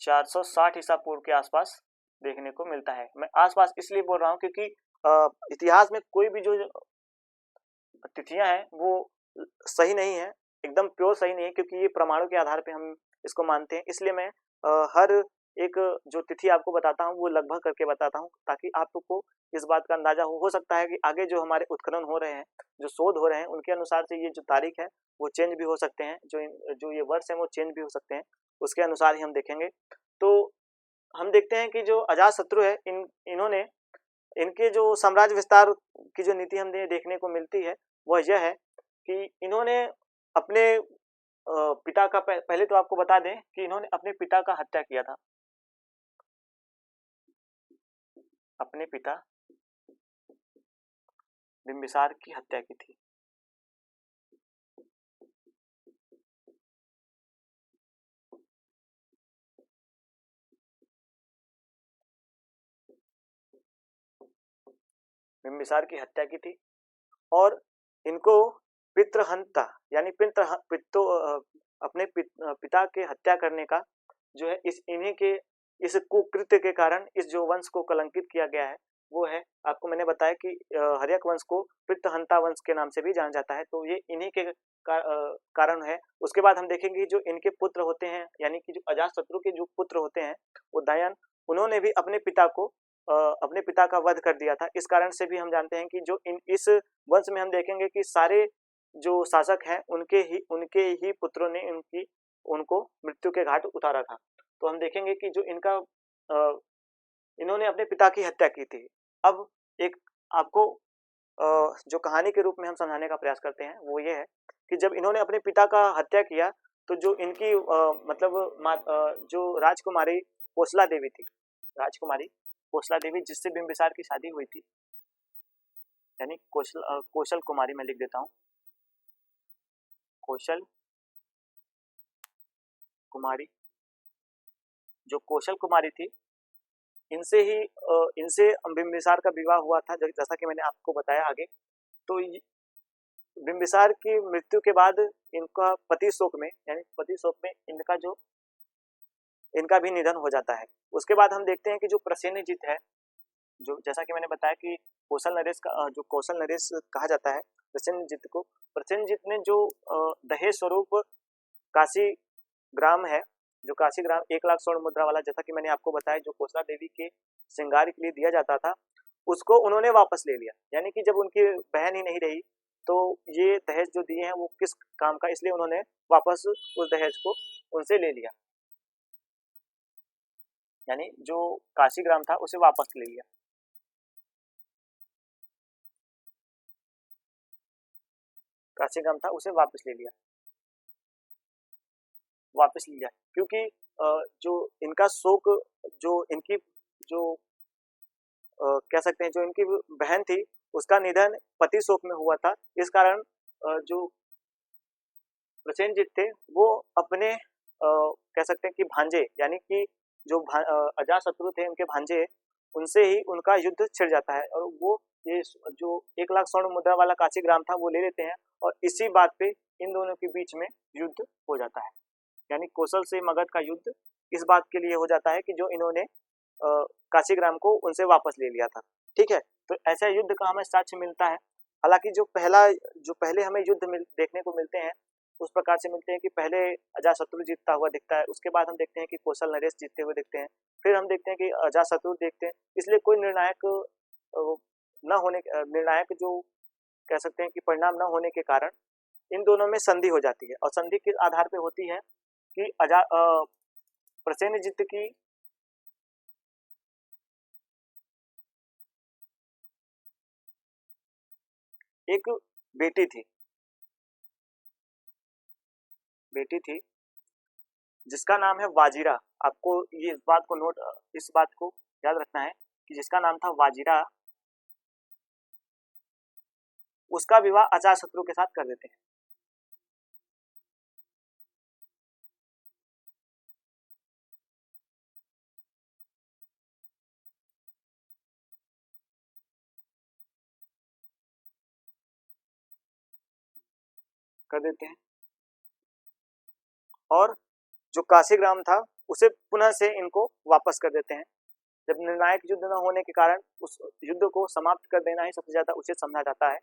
460 ईसा पूर्व के आसपास देखने को मिलता है। मैं आसपास इसलिए बोल रहा हूँ क्योंकि इतिहास में कोई भी जो तिथियां हैं वो सही नहीं है, एकदम प्योर सही नहीं है, क्योंकि ये प्रमाणों के आधार पे हम इसको मानते हैं। इसलिए मैं हर एक जो तिथि आपको बताता हूँ वो लगभग करके बताता हूँ, ताकि आपको इस बात का अंदाजा हो सकता है कि आगे जो हमारे उत्खनन हो रहे हैं, जो शोध हो रहे हैं, उनके अनुसार से ये जो तारीख है वो चेंज भी हो सकते हैं, जो ये वर्ष है वो चेंज भी हो सकते हैं, उसके अनुसार ही हम देखेंगे। तो हम देखते हैं कि जो अजातशत्रु है, इन्होंने इनके जो साम्राज्य विस्तार की जो नीति हमें देखने को मिलती है वह यह है कि इन्होंने अपने पिता का पहले तो आपको बता दें कि इन्होंने अपने पिता का हत्या किया था। अपने पिता बिंबिसार की हत्या की थी। बिंबिसार की हत्या की थी और इनको पितृहंता यानी अपने पिता के हत्या करने का जो है इन्हीं के इस कुकृत्य के कारण इस जो वंश को कलंकित किया गया है वो है, आपको मैंने बताया कि हर्यक वंश को पितृहंता वंश के नाम से भी जाना जाता है, तो ये इन्हीं के कारण है। उसके बाद हम देखेंगे जो इनके पुत्र होते हैं, यानी कि जो अजातशत्रु के जो पुत्र होते हैं उदयन, उन्होंने भी अपने पिता को अपने पिता का वध कर दिया था। इस कारण से भी हम जानते हैं कि जो इस वंश में हम देखेंगे कि सारे जो शासक हैं उनके ही पुत्रों ने उनको मृत्यु के घाट उतारा था। तो हम देखेंगे कि जो इन्होंने अपने पिता की हत्या की थी। अब एक आपको जो कहानी के रूप में हम समझाने का प्रयास करते हैं वो ये है कि जब इन्होंने अपने पिता का हत्या किया तो जो इनकी जो राजकुमारी कोसला देवी थी, राजकुमारी कोसला देवी जिससे बिंबिसार की शादी हुई थी, यानी कौशल कुमारी, मैं लिख देता हूँ, कौशल कुमारी, जो कौशल कुमारी थी, इनसे बिंबिसार का विवाह हुआ था, जैसा कि मैंने आपको बताया आगे। तो बिंबिसार की मृत्यु के बाद इनका पति शोक में इनका भी निधन हो जाता है। उसके बाद हम देखते हैं कि जो प्रसेनजित है, जो जैसा कि मैंने बताया कि जो कौशल नरेश कहा जाता है प्रसेनजित ने जो दहेज स्वरूप काशी ग्राम है, जो काशी ग्राम 1 लाख स्वर्ण मुद्रा वाला, जैसा कि मैंने आपको बताया जो कोसला देवी के श्रृंगार के लिए दिया जाता था, उसको उन्होंने वापस ले लिया। यानी कि जब उनकी बहन ही नहीं रही तो ये दहेज जो दिए हैं वो किस काम का, इसलिए उन्होंने वापस उस दहेज को उनसे ले लिया, यानी जो काशी ग्राम था उसे वापस ले लिया। काशी ग्राम था उसे वापस ले लिया क्योंकि जो इनका शोक, जो इनकी जो कह सकते हैं जो इनकी बहन थी उसका निधन पति शोक में हुआ था। इस कारण जो प्रसेनजित थे वो अपने कह सकते हैं कि भांजे, यानी कि जो अजातशत्रु थे उनके भांजे, उनसे ही उनका युद्ध छिड़ जाता है और वो ये जो 1 लाख स्वर्ण मुद्रा वाला काशी ग्राम था वो ले लेते हैं और इसी बात पे इन दोनों के बीच में युद्ध हो जाता है। यानी कौशल से मगध का युद्ध इस बात के लिए हो जाता है कि जो इन्होंने काशीग्राम को उनसे वापस ले लिया था। ठीक है, तो ऐसा युद्ध का हमें साक्ष्य मिलता है। हालांकि जो पहले हमें युद्ध देखने को मिलते हैं उस प्रकार से मिलते हैं कि पहले अजातशत्रु जीतता हुआ दिखता है, उसके बाद हम देखते हैं कि कौशल नरेश जीतते हुए दिखते हैं, फिर हम देखते हैं कि अजातशत्रु देखते हैं। इसलिए कोई निर्णायक जो कह सकते हैं कि परिणाम न होने के कारण इन दोनों में संधि हो जाती है और संधि किस आधार पे होती है कि प्रसेनजित की एक बेटी थी जिसका नाम है वाजिरा। आपको ये इस बात को याद रखना है कि जिसका नाम था वाजिरा, उसका विवाह अजातशत्रु के साथ कर देते हैं। कर देते हैं और जो काशी ग्राम था उसे पुनः से इनको वापस कर देते हैं। जब निर्णायक युद्ध न होने के कारण उस युद्ध को समाप्त कर देना ही सबसे ज्यादा उचित समझा जाता है।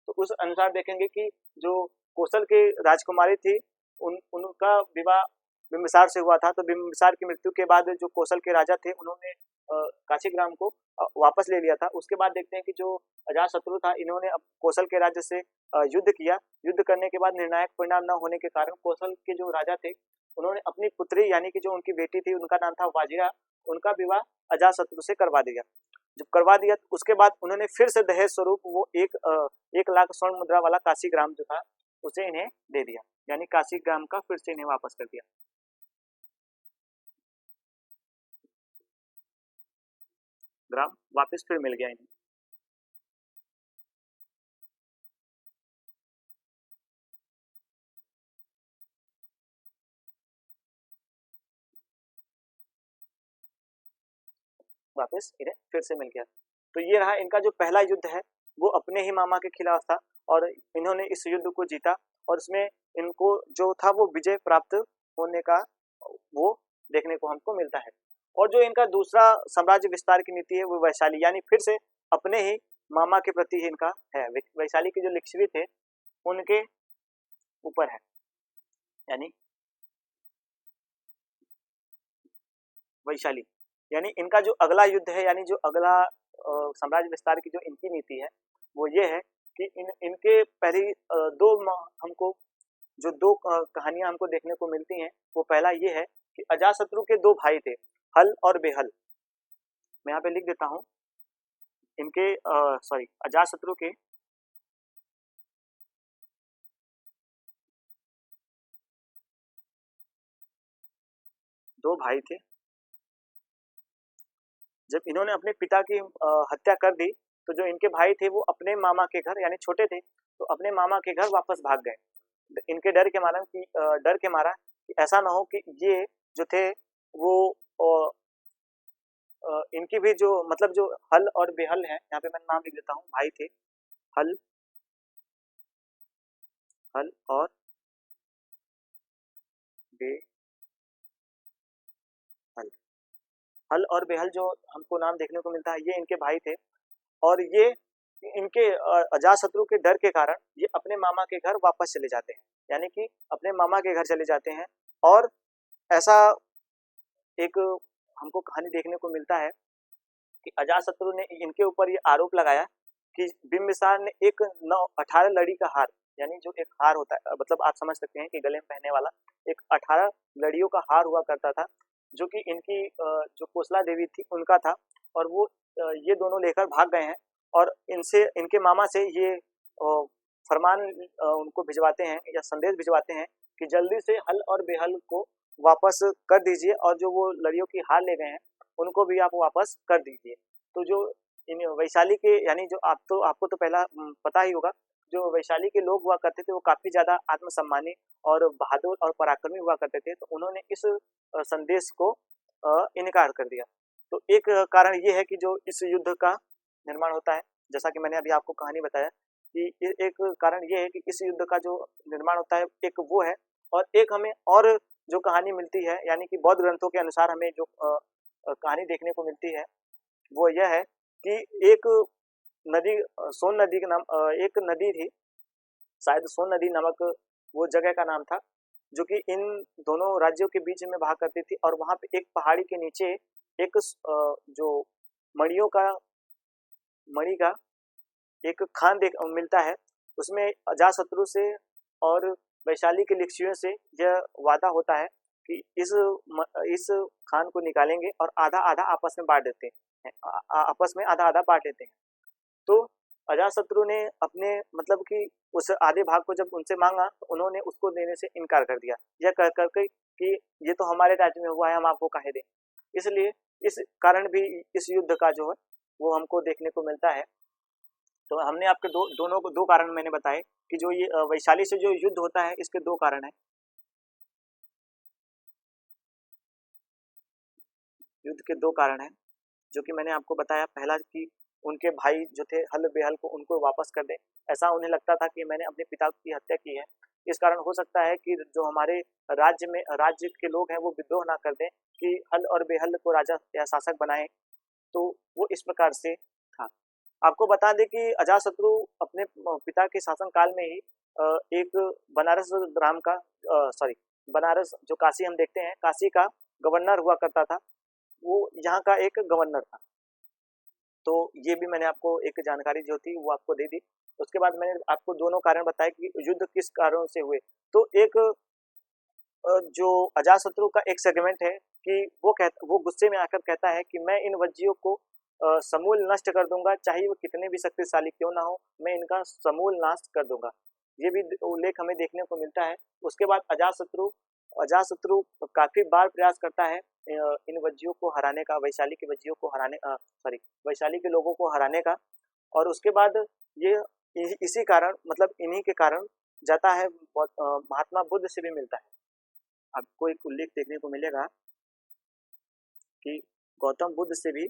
तो उस अनुसार देखेंगे कि जो कौशल के राजकुमारी थी उनका विवाह बिंबिसार से हुआ था। तो बिंबिसार की मृत्यु के बाद जो कौशल के राजा थे उन्होंने काशी ग्राम को वापस ले लिया था। उसके बाद देखते हैं कि जो अजातशत्रु था, इन्होंने अब कौशल के राज्य से युद्ध किया। युद्ध करने के बाद निर्णायक परिणाम न होने के कारण कौशल के जो राजा थे उन्होंने अपनी पुत्री यानी कि जो उनकी बेटी थी, उनका नाम था वाजिरा, उनका विवाह अजातशत्रु से करवा दिया। जब करवा दिया तो उसके बाद उन्होंने फिर से दहेज स्वरूप वो 1 लाख स्वर्ण मुद्रा वाला काशी ग्राम जो था उसे इन्हें दे दिया, यानी काशी ग्राम का फिर से इन्हें वापस कर दिया। ग्राम वापस फिर मिल गया इन्हें। वापस इन्हें फिर से मिल गया। तो ये रहा इनका जो पहला युद्ध है, वो अपने ही मामा के खिलाफ था और इन्होंने इस युद्ध को जीता और इसमें इनको जो था वो विजय प्राप्त होने का वो देखने को हमको मिलता है। और जो इनका दूसरा साम्राज्य विस्तार की नीति है वो वैशाली, यानी फिर से अपने ही मामा के प्रति ही इनका है। वैशाली के जो लिच्छवी थे उनके ऊपर है, यानी वैशाली, यानी इनका जो अगला युद्ध है, यानी जो अगला साम्राज्य विस्तार की जो इनकी नीति है वो ये है कि इनके पहली हमको जो दो कहानियां हमको देखने को मिलती हैं। वो पहला ये है कि अजातशत्रु के 2 भाई थे, हल और बेहल। मैं यहाँ पे लिख देता हूँ इनके अजातशत्रु के 2 भाई थे। जब इन्होंने अपने पिता की हत्या कर दी तो जो इनके भाई थे वो अपने मामा के घर, यानी छोटे थे, तो अपने मामा के घर वापस भाग गए। इनके डर के मारा कि ऐसा ना हो कि ये जो थे वो इनकी भी जो मतलब जो हल और बेहल है, यहाँ पे मैं नाम लिख देता हूँ, भाई थे हल हल और बेहल। हल और बेहल जो हमको नाम देखने को मिलता है ये इनके भाई थे और ये इनके अजातशत्रु के डर के कारण ये अपने मामा के घर वापस चले जाते हैं, यानी कि अपने मामा के घर चले जाते हैं। और ऐसा एक हमको कहानी देखने को मिलता है कि अजातशत्रु ने इनके ऊपर ये आरोप लगाया कि बिंबिसार ने एक 18 लड़ी का हार, यानी जो एक हार होता है, मतलब आप समझ सकते हैं कि गले में पहनने वाला एक 18 लड़ियों का हार हुआ करता था, जो कि इनकी जो कोसला देवी थी उनका था। और वो ये दोनों लेकर भाग गए हैं और इनके मामा से ये फरमान उनको भिजवाते हैं या संदेश भिजवाते हैं कि जल्दी से हल और बेहल को वापस कर दीजिए और जो वो लड़ियों की हार ले गए हैं उनको भी आप वापस कर दीजिए। तो जो इन वैशाली के, यानी जो आपको तो पहला पता ही होगा, जो वैशाली के लोग हुआ करते थे वो काफी ज्यादा आत्मसम्मानी और बहादुर और पराक्रमी हुआ करते थे। तो उन्होंने इस संदेश को इनकार कर दिया। तो एक कारण ये है कि जो इस युद्ध का निर्माण होता है, जैसा कि मैंने अभी आपको कहानी बताया कि एक कारण ये है कि इस युद्ध का जो निर्माण होता है एक वो है। और एक हमें और जो कहानी मिलती है, यानी कि बौद्ध ग्रंथों के अनुसार हमें जो कहानी देखने को मिलती है वो यह है कि एक नदी सोन नदी के नाम एक नदी थी, शायद सोन नदी नामक वो जगह का नाम था, जो कि इन दोनों राज्यों के बीच में बहा करती थी। और वहां पे एक पहाड़ी के नीचे एक जो मणियों का मणि का एक खान मिलता है। उसमें अजातशत्रु से और वैशाली के लिच्छवियों से यह वादा होता है कि इस खान को निकालेंगे और आधा आधा आपस में बांट देते हैं, आपस में आधा आधा बांट लेते हैं। तो अजातशत्रु ने अपने मतलब कि उस आधे भाग को जब उनसे मांगा तो उन्होंने उसको देने से इनकार कर दिया, यह कह करके कि ये तो हमारे राज्य में हुआ है, हम आपको काहे दें। इसलिए इस कारण भी इस युद्ध का जो है वो हमको देखने को मिलता है। तो हमने आपके दोनों को दो कारण मैंने बताए कि जो ये वैशाली से जो युद्ध होता है इसके दो कारण है। युद्ध के दो कारण हैं जो कि मैंने आपको बताया। पहला कि उनके भाई जो थे हल बेहल को उनको वापस कर दें। ऐसा उन्हें लगता था कि मैंने अपने पिता की हत्या की है, इस कारण हो सकता है कि जो हमारे राज्य के लोग हैं वो विद्रोह ना कर दें कि हल और बेहल को राजा या शासक बनाए। तो वो इस प्रकार से था। आपको बता दें कि अजातशत्रु अपने पिता के शासन काल में ही एक बनारस ग्राम का सॉरी बनारस जो काशी हम देखते हैं, काशी का गवर्नर हुआ करता था, वो यहाँ का एक गवर्नर था। तो ये भी मैंने आपको एक जानकारी जो थी वो आपको दे दी। उसके बाद मैंने आपको दोनों कारण बताए कि युद्ध किस कारणों से हुए। तो एक जो अजातशत्रु का एक सेगमेंट है कि वो गुस्से में आकर कहता है कि मैं इन वज्जियों को समूल नष्ट कर दूंगा, चाहे वो कितने भी शक्तिशाली क्यों ना हो, मैं इनका समूल नाश कर दूंगा। ये भी उल्लेख हमें देखने को मिलता है। उसके बाद अजातशत्रु काफी बार प्रयास करता है इन वज्जियों को हराने का, वैशाली के वज्जियों को हराने सॉरी वैशाली के लोगों को हराने का। और उसके बाद ये इसी कारण मतलब इन्हीं के कारण जाता है महात्मा बुद्ध से भी मिलता है। आपको एक उल्लेख देखने को मिलेगा कि गौतम बुद्ध से भी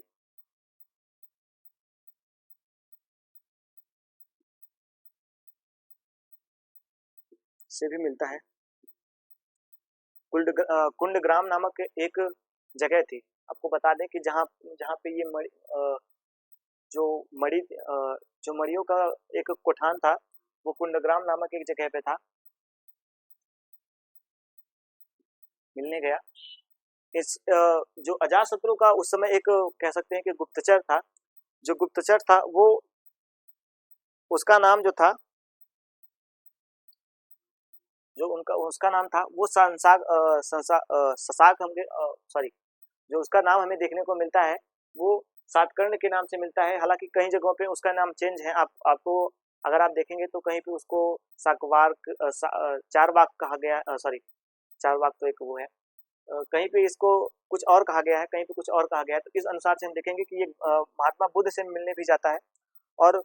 मिलता है। कुंडग्राम नामक एक जगह थी। आपको बता दें कि जहाँ जहाँ पे ये जो मणि जो मणियों का एक कोठान था वो कुंडग्राम नामक एक जगह पे था, मिलने गया। इस जो अजातशत्रु का उस समय एक कह सकते हैं कि गुप्तचर था। जो गुप्तचर था वो उसका नाम जो था जो उनका उसका नाम था वो ससाक हमने सॉरी जो उसका नाम हमें देखने को मिलता है वो सातकर्ण के नाम से मिलता है। हालांकि कई जगहों पे उसका नाम चेंज है। आपको अगर आप देखेंगे तो कहीं पे उसको चारवाक कहा गया, सॉरी चारवाक तो एक वो है, कहीं पे इसको कुछ और कहा गया है, कहीं पे कुछ और कहा गया है। तो इस अनुसार से हम देखेंगे कि ये महात्मा बुद्ध से मिलने भी जाता है। और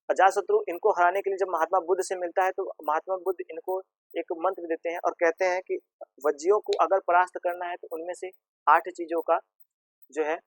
अजातशत्रु इनको हराने के लिए जब महात्मा बुद्ध से मिलता है तो महात्मा बुद्ध इनको एक मंत्र देते हैं और कहते हैं कि वज्जियों को अगर परास्त करना है तो उनमें से 8 चीजों का जो है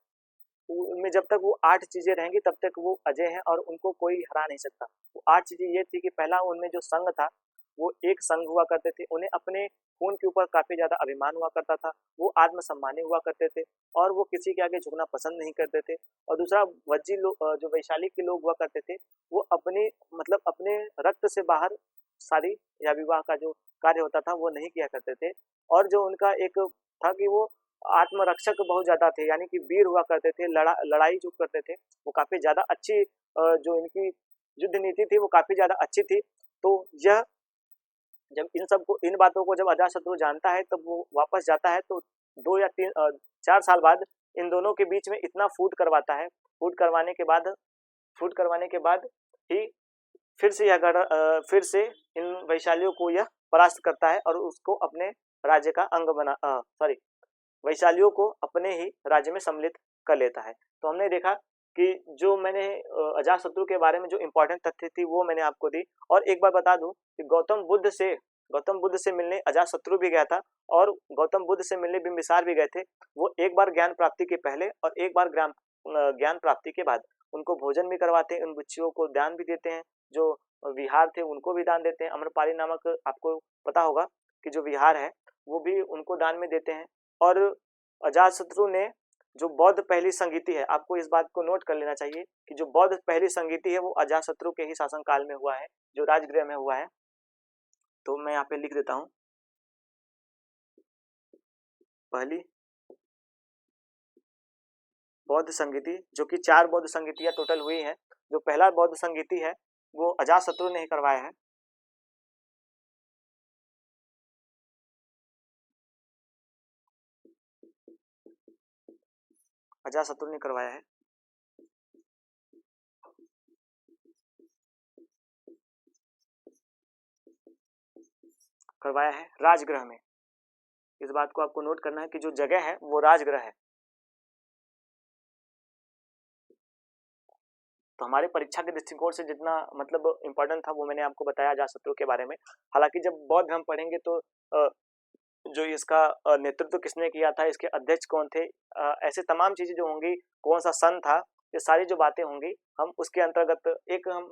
उनमें जब तक वो 8 चीजें रहेंगी तब तक वो अजय हैं और उनको कोई हरा नहीं सकता। वो 8 चीजें ये थी कि पहला उनमें जो संघ था वो एक संघ हुआ करते थे, उन्हें अपने खून के ऊपर काफी ज्यादा अभिमान हुआ करता था, वो आत्मसम्मानी हुआ करते थे और वो किसी के आगे झुकना पसंद नहीं करते थे। और दूसरा वज्जी लोग जो वैशाली के लोग हुआ करते थे वो अपने मतलब अपने रक्त से बाहर शादी या विवाह का जो कार्य होता था वो नहीं किया करते थे। और जो उनका एक था कि वो आत्मरक्षक बहुत ज्यादा थे, यानी कि वीर हुआ करते थे, लड़ाई जो करते थे वो काफी ज्यादा अच्छी जो इनकी युद्ध नीति थी वो काफी ज्यादा अच्छी थी। तो यह जब इन बातों को जब अजातशत्रु जानता है तब वो वापस जाता है तो 4 साल बाद इन दोनों के बीच में इतना फूट करवाता है। फूट करवाने के बाद ही फिर से इन वैशालियों को यह परास्त करता है और उसको अपने राज्य का अंग बना सॉरी वैशालियों को अपने ही राज्य में सम्मिलित कर लेता है। तो हमने देखा कि जो मैंने अजातशत्रु के बारे में जो इम्पोर्टेंट तथ्य थी वो मैंने आपको दी। और एक बार बता दूं कि गौतम बुद्ध से मिलने अजातशत्रु भी गया था और गौतम बुद्ध से मिलने बिंबिसार भी गए थे। वो एक बार ज्ञान प्राप्ति के पहले और एक बार ज्ञान प्राप्ति के बाद उनको भोजन भी करवाते हैं, उन बच्चियों को दान भी देते हैं, जो विहार थे उनको भी दान देते हैं। अम्रपाली नामक आपको पता होगा कि जो विहार है वो भी उनको दान में देते हैं। और अजातशत्रु ने जो बौद्ध पहली संगीति है, आपको इस बात को नोट कर लेना चाहिए कि जो बौद्ध पहली संगीति है वो अजातशत्रु के ही शासनकाल में हुआ है, जो राजगृह में हुआ है। तो मैं यहाँ पे लिख देता हूँ, पहली बौद्ध संगीति, जो कि 4 बौद्ध संगीतियां टोटल हुई हैं। जो पहला बौद्ध संगीति है वो अजातशत्रु ने ही करवाया है। अजातशत्रु ने करवाया है। करवाया है राजगृह में। इस बात को आपको नोट करना है कि जो जगह है वो राजगृह है। तो हमारे परीक्षा के दृष्टिकोण से जितना मतलब इम्पोर्टेंट था वो मैंने आपको बताया अजातशत्रु के बारे में। हालांकि जब बौद्ध धर्म पढ़ेंगे तो जो इसका नेतृत्व किसने किया था, इसके अध्यक्ष कौन थे, ऐसे तमाम चीजें जो होंगी, कौन सा सन था, ये सारी जो बातें होंगी हम उसके अंतर्गत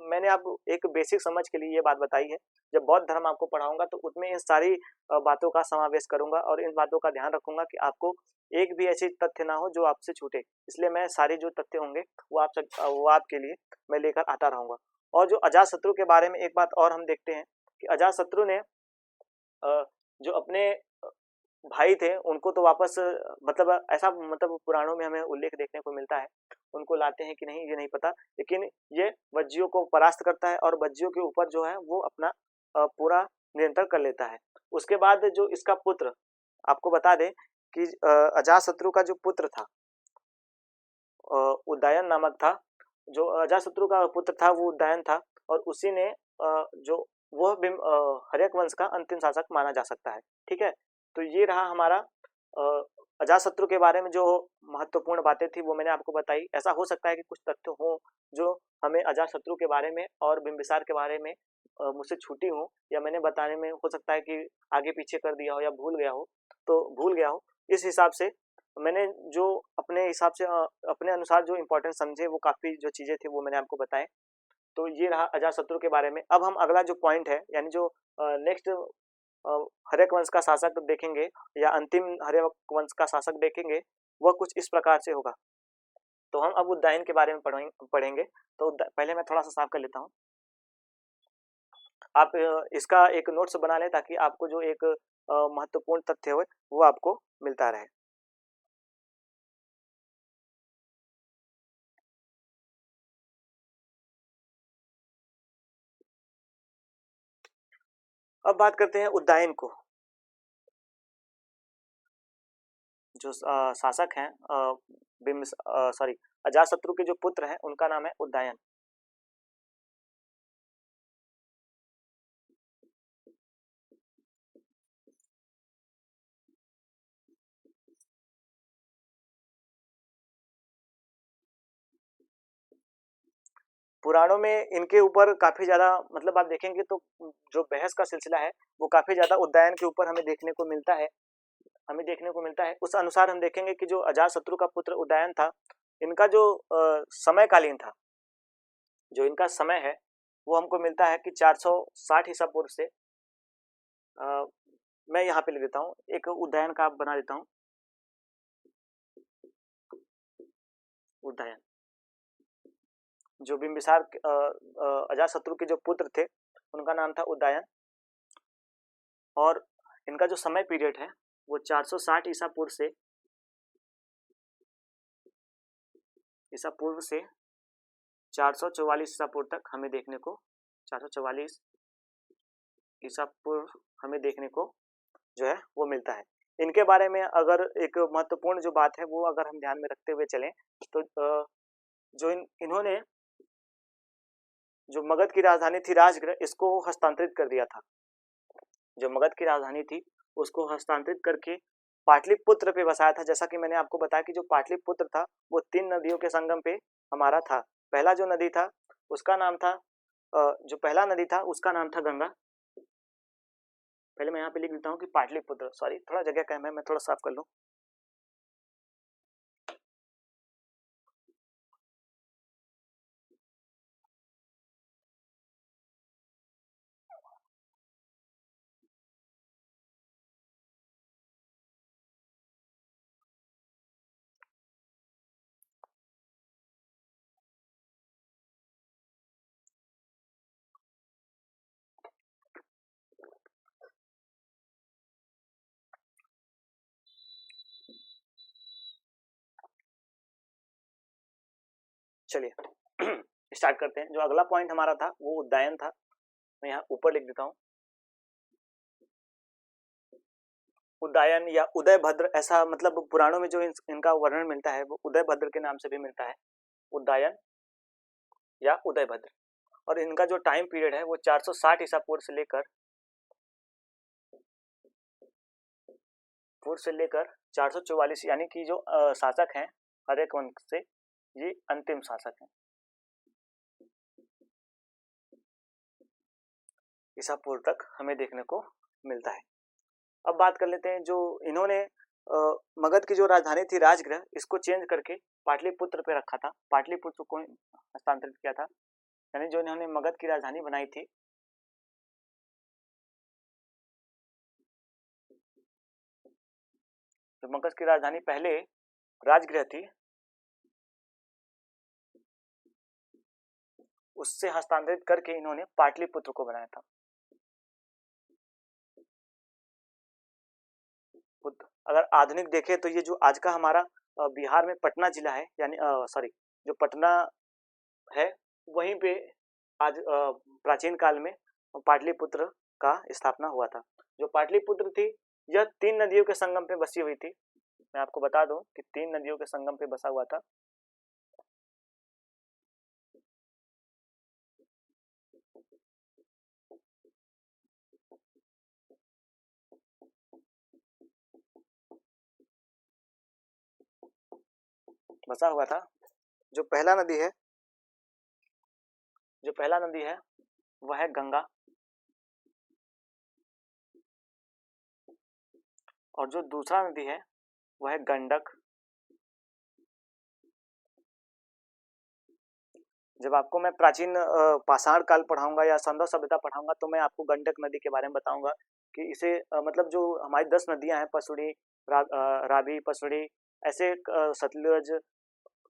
मैंने आपको एक बेसिक समझ के लिए ये बात बताई है। जब बौद्ध धर्म आपको पढ़ाऊंगा तो उसमें इन सारी बातों का समावेश करूंगा और इन बातों का ध्यान रखूंगा कि आपको एक भी ऐसी तथ्य ना हो जो आपसे छूटे। इसलिए मैं सारे जो तथ्य होंगे वो आपके लिए मैं लेकर आता रहूंगा। और जो अजातशत्रु के बारे में एक बात और हम देखते हैं कि अजातशत्रु ने जो अपने भाई थे उनको तो वापस मतलब ऐसा मतलब पुराणों में हमें उल्लेख देखने को मिलता है, उनको लाते हैं कि नहीं ये नहीं पता, लेकिन ये वज्जियों को परास्त करता है और वज्जियों के ऊपर जो है वो अपना पूरा नियंत्रण कर लेता है। उसके बाद जो इसका पुत्र, आपको बता दें कि अजातशत्रु का जो पुत्र था उदयन नामक था, जो अजातशत्रु का पुत्र था वो उदयन था और उसी ने जो वह हर्यक वंश का अंतिम शासक माना जा सकता है। ठीक है, तो ये रहा हमारा अजातशत्रु के बारे में जो महत्वपूर्ण बातें थी वो मैंने आपको बताई। ऐसा हो सकता है कि कुछ तथ्य हों जो हमें अजातशत्रु के बारे में और बिंबिसार के बारे में मुझसे छूटी हो, या मैंने बताने में हो सकता है कि आगे पीछे कर दिया हो या भूल गया हो। इस हिसाब से मैंने जो अपने हिसाब से अपने अनुसार जो इम्पोर्टेंट समझे वो काफ़ी जो चीज़ें थी वो मैंने आपको बताए। तो ये रहा अजातशत्रु के बारे में। अब हम अगला जो पॉइंट है यानी जो नेक्स्ट हर्यक वंश का शासक देखेंगे या अंतिम हर्यक वंश का शासक देखेंगे, वह कुछ इस प्रकार से होगा। तो हम अब उदयन के बारे में पढ़ेंगे। तो पहले मैं थोड़ा सा साफ कर लेता हूँ, आप इसका एक नोट्स बना लें ताकि आपको जो एक महत्वपूर्ण तथ्य हो वो आपको मिलता रहे। अब बात करते हैं उदयन को। जो शासक हैं अजातशत्रु के जो पुत्र हैं उनका नाम है उदयन। पुराणों में इनके ऊपर काफी ज्यादा मतलब आप देखेंगे तो जो बहस का सिलसिला है वो काफी ज्यादा उदयन के ऊपर हमें देखने को मिलता है। उस अनुसार हम देखेंगे कि जो अजातशत्रु का पुत्र उदयन था, इनका जो समयकालीन था, जो इनका समय है वो हमको मिलता है कि 460 ईसा पूर्व से मैं यहाँ पे लिख देता हूँ, एक उदयन का बना देता हूँ। उदयन जो बिंबिसार अजातशत्रु के जो पुत्र थे उनका नाम था उदयन, और इनका जो समय पीरियड है वो 460 ईसा पूर्व से 444 ईसा पूर्व तक हमें देखने को 444 ईसा पूर्व हमें देखने को जो है वो मिलता है। इनके बारे में अगर एक महत्वपूर्ण जो बात है वो अगर हम ध्यान में रखते हुए चलें तो जो इन्होंने जो मगध की राजधानी थी राजगृह, इसको हस्तांतरित कर दिया था। जो मगध की राजधानी थी उसको हस्तांतरित करके पाटलिपुत्र पे बसाया था। जैसा कि मैंने आपको बताया कि जो पाटलिपुत्र था वो 3 नदियों के संगम पे हमारा था। पहला जो नदी था उसका नाम था जो पहला नदी था उसका नाम था गंगा। पहले मैं यहाँ पे लिख देता हूँ कि पाटलिपुत्र, सॉरी थोड़ा जगह कम है, मैं थोड़ा साफ कर लूँ। चलिए स्टार्ट करते हैं। जो अगला पॉइंट हमारा था वो उदयन था, मैं यहाँ ऊपर लिख देता हूँ। उदयन या उदयभद्र, ऐसा मतलब पुराणों में जो इनका वर्णन मिलता है वो उदयभद्र के नाम से भी मिलता है, उदयन या उदयभद्र। और इनका जो टाइम पीरियड है वो 460 ईसा पूर्व से लेकर पूर्व से लेकर 444 यानी कि जो शासक हैं हर्यक वंश से, ये अंतिम शासक हैं। ईसा पूर्व तक हमें देखने को मिलता है। अब बात कर लेते हैं जो इन्होंने मगध की जो राजधानी थी राजगृह, इसको चेंज करके पाटलिपुत्र पे रखा था, पाटलिपुत्र को हस्तांतरित किया था, यानी जो इन्होंने मगध की राजधानी बनाई थी। जो मगध की राजधानी पहले राजगृह थी, उससे हस्तांतरित करके इन्होंने पाटलिपुत्र को बनाया था। अगर आधुनिक देखें तो ये जो आज का हमारा बिहार में पटना जिला है, यानी सॉरी जो पटना है, वहीं पे आज प्राचीन काल में पाटलिपुत्र का स्थापना हुआ था। जो पाटलिपुत्र थी यह 3 नदियों के संगम पे बसी हुई थी। मैं आपको बता दूं कि 3 नदियों के संगम पे बसा हुआ था। बसा हुआ था। जो पहला नदी है वह है गंगा, और जो दूसरा नदी है वह है गंडक। जब आपको मैं प्राचीन पाषाण काल पढ़ाऊंगा या संदर्भ सभ्यता पढ़ाऊंगा तो मैं आपको गंडक नदी के बारे में बताऊंगा कि इसे मतलब जो हमारी 10 नदियां हैं, पसुड़ी, रावी, पसुड़ी, ऐसे सतलुज,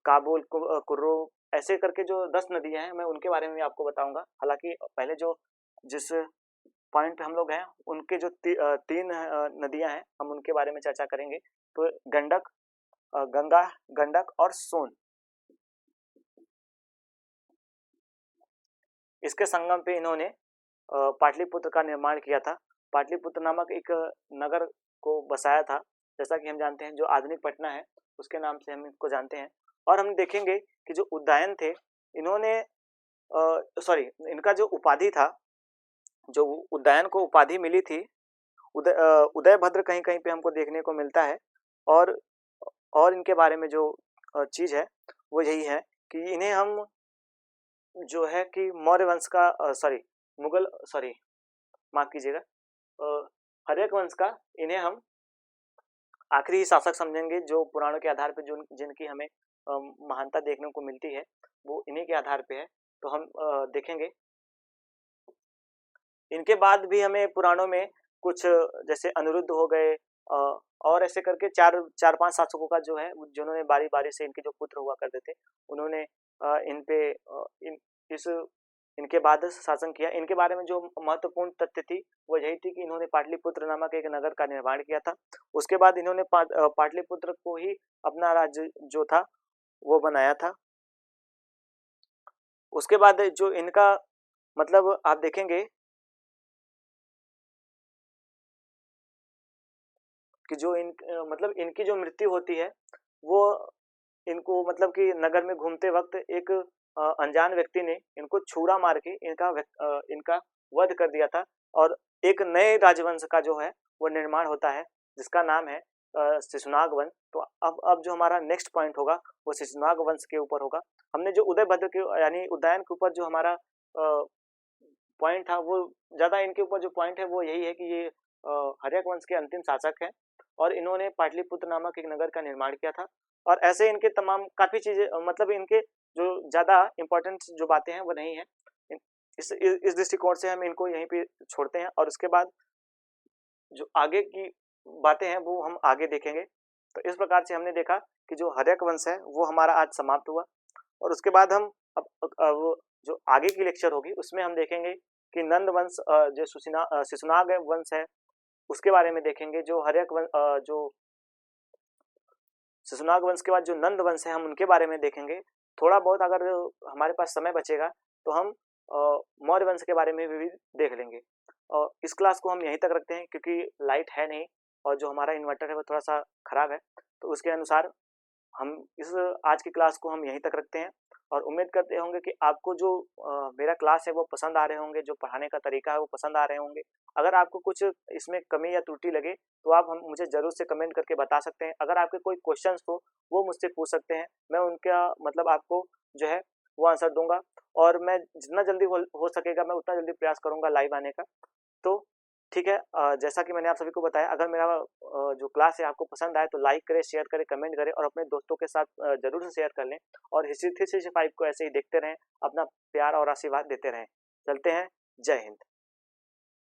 काबुल, कुर्रू, ऐसे करके जो 10 नदियां हैं, मैं उनके बारे में भी आपको बताऊंगा। हालांकि पहले जो जिस पॉइंट पे हम लोग हैं, उनके जो 3 नदियां हैं, हम उनके बारे में चर्चा करेंगे। तो गंडक, गंगा, गंडक और सोन, इसके संगम पे इन्होंने पाटलिपुत्र का निर्माण किया था। पाटलिपुत्र नामक एक नगर को बसाया था, जैसा कि हम जानते हैं जो आधुनिक पटना है उसके नाम से हम इसको जानते हैं। और हम देखेंगे कि जो उदयन थे, इन्होंने सॉरी इनका जो उपाधि था, जो उदयन को उपाधि मिली थी, उदय भद्र कहीं कहीं पे हमको देखने को मिलता है। और इनके बारे में जो चीज़ है वो यही है कि इन्हें हम जो है कि मौर्य वंश का मुगल माफ कीजिएगा, हर्यक वंश का इन्हें हम आखिरी शासक समझेंगे। जो पुराणों के आधार पर जो जिनकी हमें महानता देखने को मिलती है वो इन्हीं के आधार पे है। तो हम देखेंगे इनके बाद भी हमें पुराणों में कुछ जैसे अनिरुद्ध हो गए और ऐसे करके 4-5 शासकों का जो है जिन्होंने बारी बारी से इनके जो पुत्र हुआ करते थे उन्होंने इन पे इनके बाद शासन किया। इनके बारे में जो महत्वपूर्ण तथ्य थी वो यही थी कि इन्होंने पाटलिपुत्र नामक एक नगर का निर्माण किया था। उसके बाद इन्होंने पाटलिपुत्र को ही अपना राज्य जो था वो बनाया था। उसके बाद जो इनका मतलब आप देखेंगे कि जो मतलब इनकी जो मृत्यु होती है वो इनको मतलब कि नगर में घूमते वक्त एक अनजान व्यक्ति ने इनको छुरा मार के इनका वध कर दिया था। और एक नए राजवंश का जो है वो निर्माण होता है जिसका नाम है शिशुनाग वंश। तो अब जो हमारा नेक्स्ट पॉइंट होगा वो शिशुनाग वंश के ऊपर होगा। हमने जो उदयभद्र के यानी उदयन के ऊपर जो हमारा पॉइंट था वो ज़्यादा, इनके ऊपर जो पॉइंट है वो यही है कि ये हर्यक वंश के अंतिम शासक हैं और इन्होंने पाटलिपुत्र नामक एक नगर का निर्माण किया था। और ऐसे इनके तमाम काफ़ी चीज़ें मतलब इनके जो ज़्यादा इम्पोर्टेंट जो बातें हैं वो नहीं है। इस दृष्टिकोण से हम इनको यहीं पे छोड़ते हैं और उसके बाद जो आगे की बातें हैं वो हम आगे देखेंगे। तो इस प्रकार से हमने देखा कि जो हर्यक वंश है वो हमारा आज समाप्त हुआ। और उसके बाद हम अब जो आगे की लेक्चर होगी उसमें हम देखेंगे कि नंद वंश जो शिशुनाग वंश है उसके बारे में देखेंगे। जो हर्यक वंश जो शिशुनाग वंश के बाद जो नंद वंश है हम उनके बारे में देखेंगे। थोड़ा बहुत अगर हमारे पास समय बचेगा तो हम मौर्य वंश के बारे में भी देख लेंगे। और इस क्लास को हम यहीं तक रखते हैं क्योंकि लाइट है नहीं और जो हमारा इन्वर्टर है वो थोड़ा सा ख़राब है। तो उसके अनुसार हम इस आज की क्लास को हम यहीं तक रखते हैं और उम्मीद करते होंगे कि आपको जो मेरा क्लास है वो पसंद आ रहे होंगे, जो पढ़ाने का तरीका है वो पसंद आ रहे होंगे। अगर आपको कुछ इसमें कमी या त्रुटि लगे तो आप हम मुझे ज़रूर से कमेंट करके बता सकते हैं। अगर आपके कोई क्वेश्चंस हो वो मुझसे पूछ सकते हैं, मैं उनका मतलब आपको जो है वो आंसर दूंगा, और मैं जितना जल्दी हो सकेगा मैं उतना जल्दी प्रयास करूंगा लाइव आने का। तो ठीक है, जैसा कि मैंने आप सभी को बताया, अगर मेरा जो क्लास है आपको पसंद आए तो लाइक करें, शेयर करें, कमेंट करें और अपने दोस्तों के साथ ज़रूर से शेयर कर लें, और हिस्ट्री 365 को ऐसे ही देखते रहें, अपना प्यार और आशीर्वाद देते रहें। चलते हैं, जय हिंद।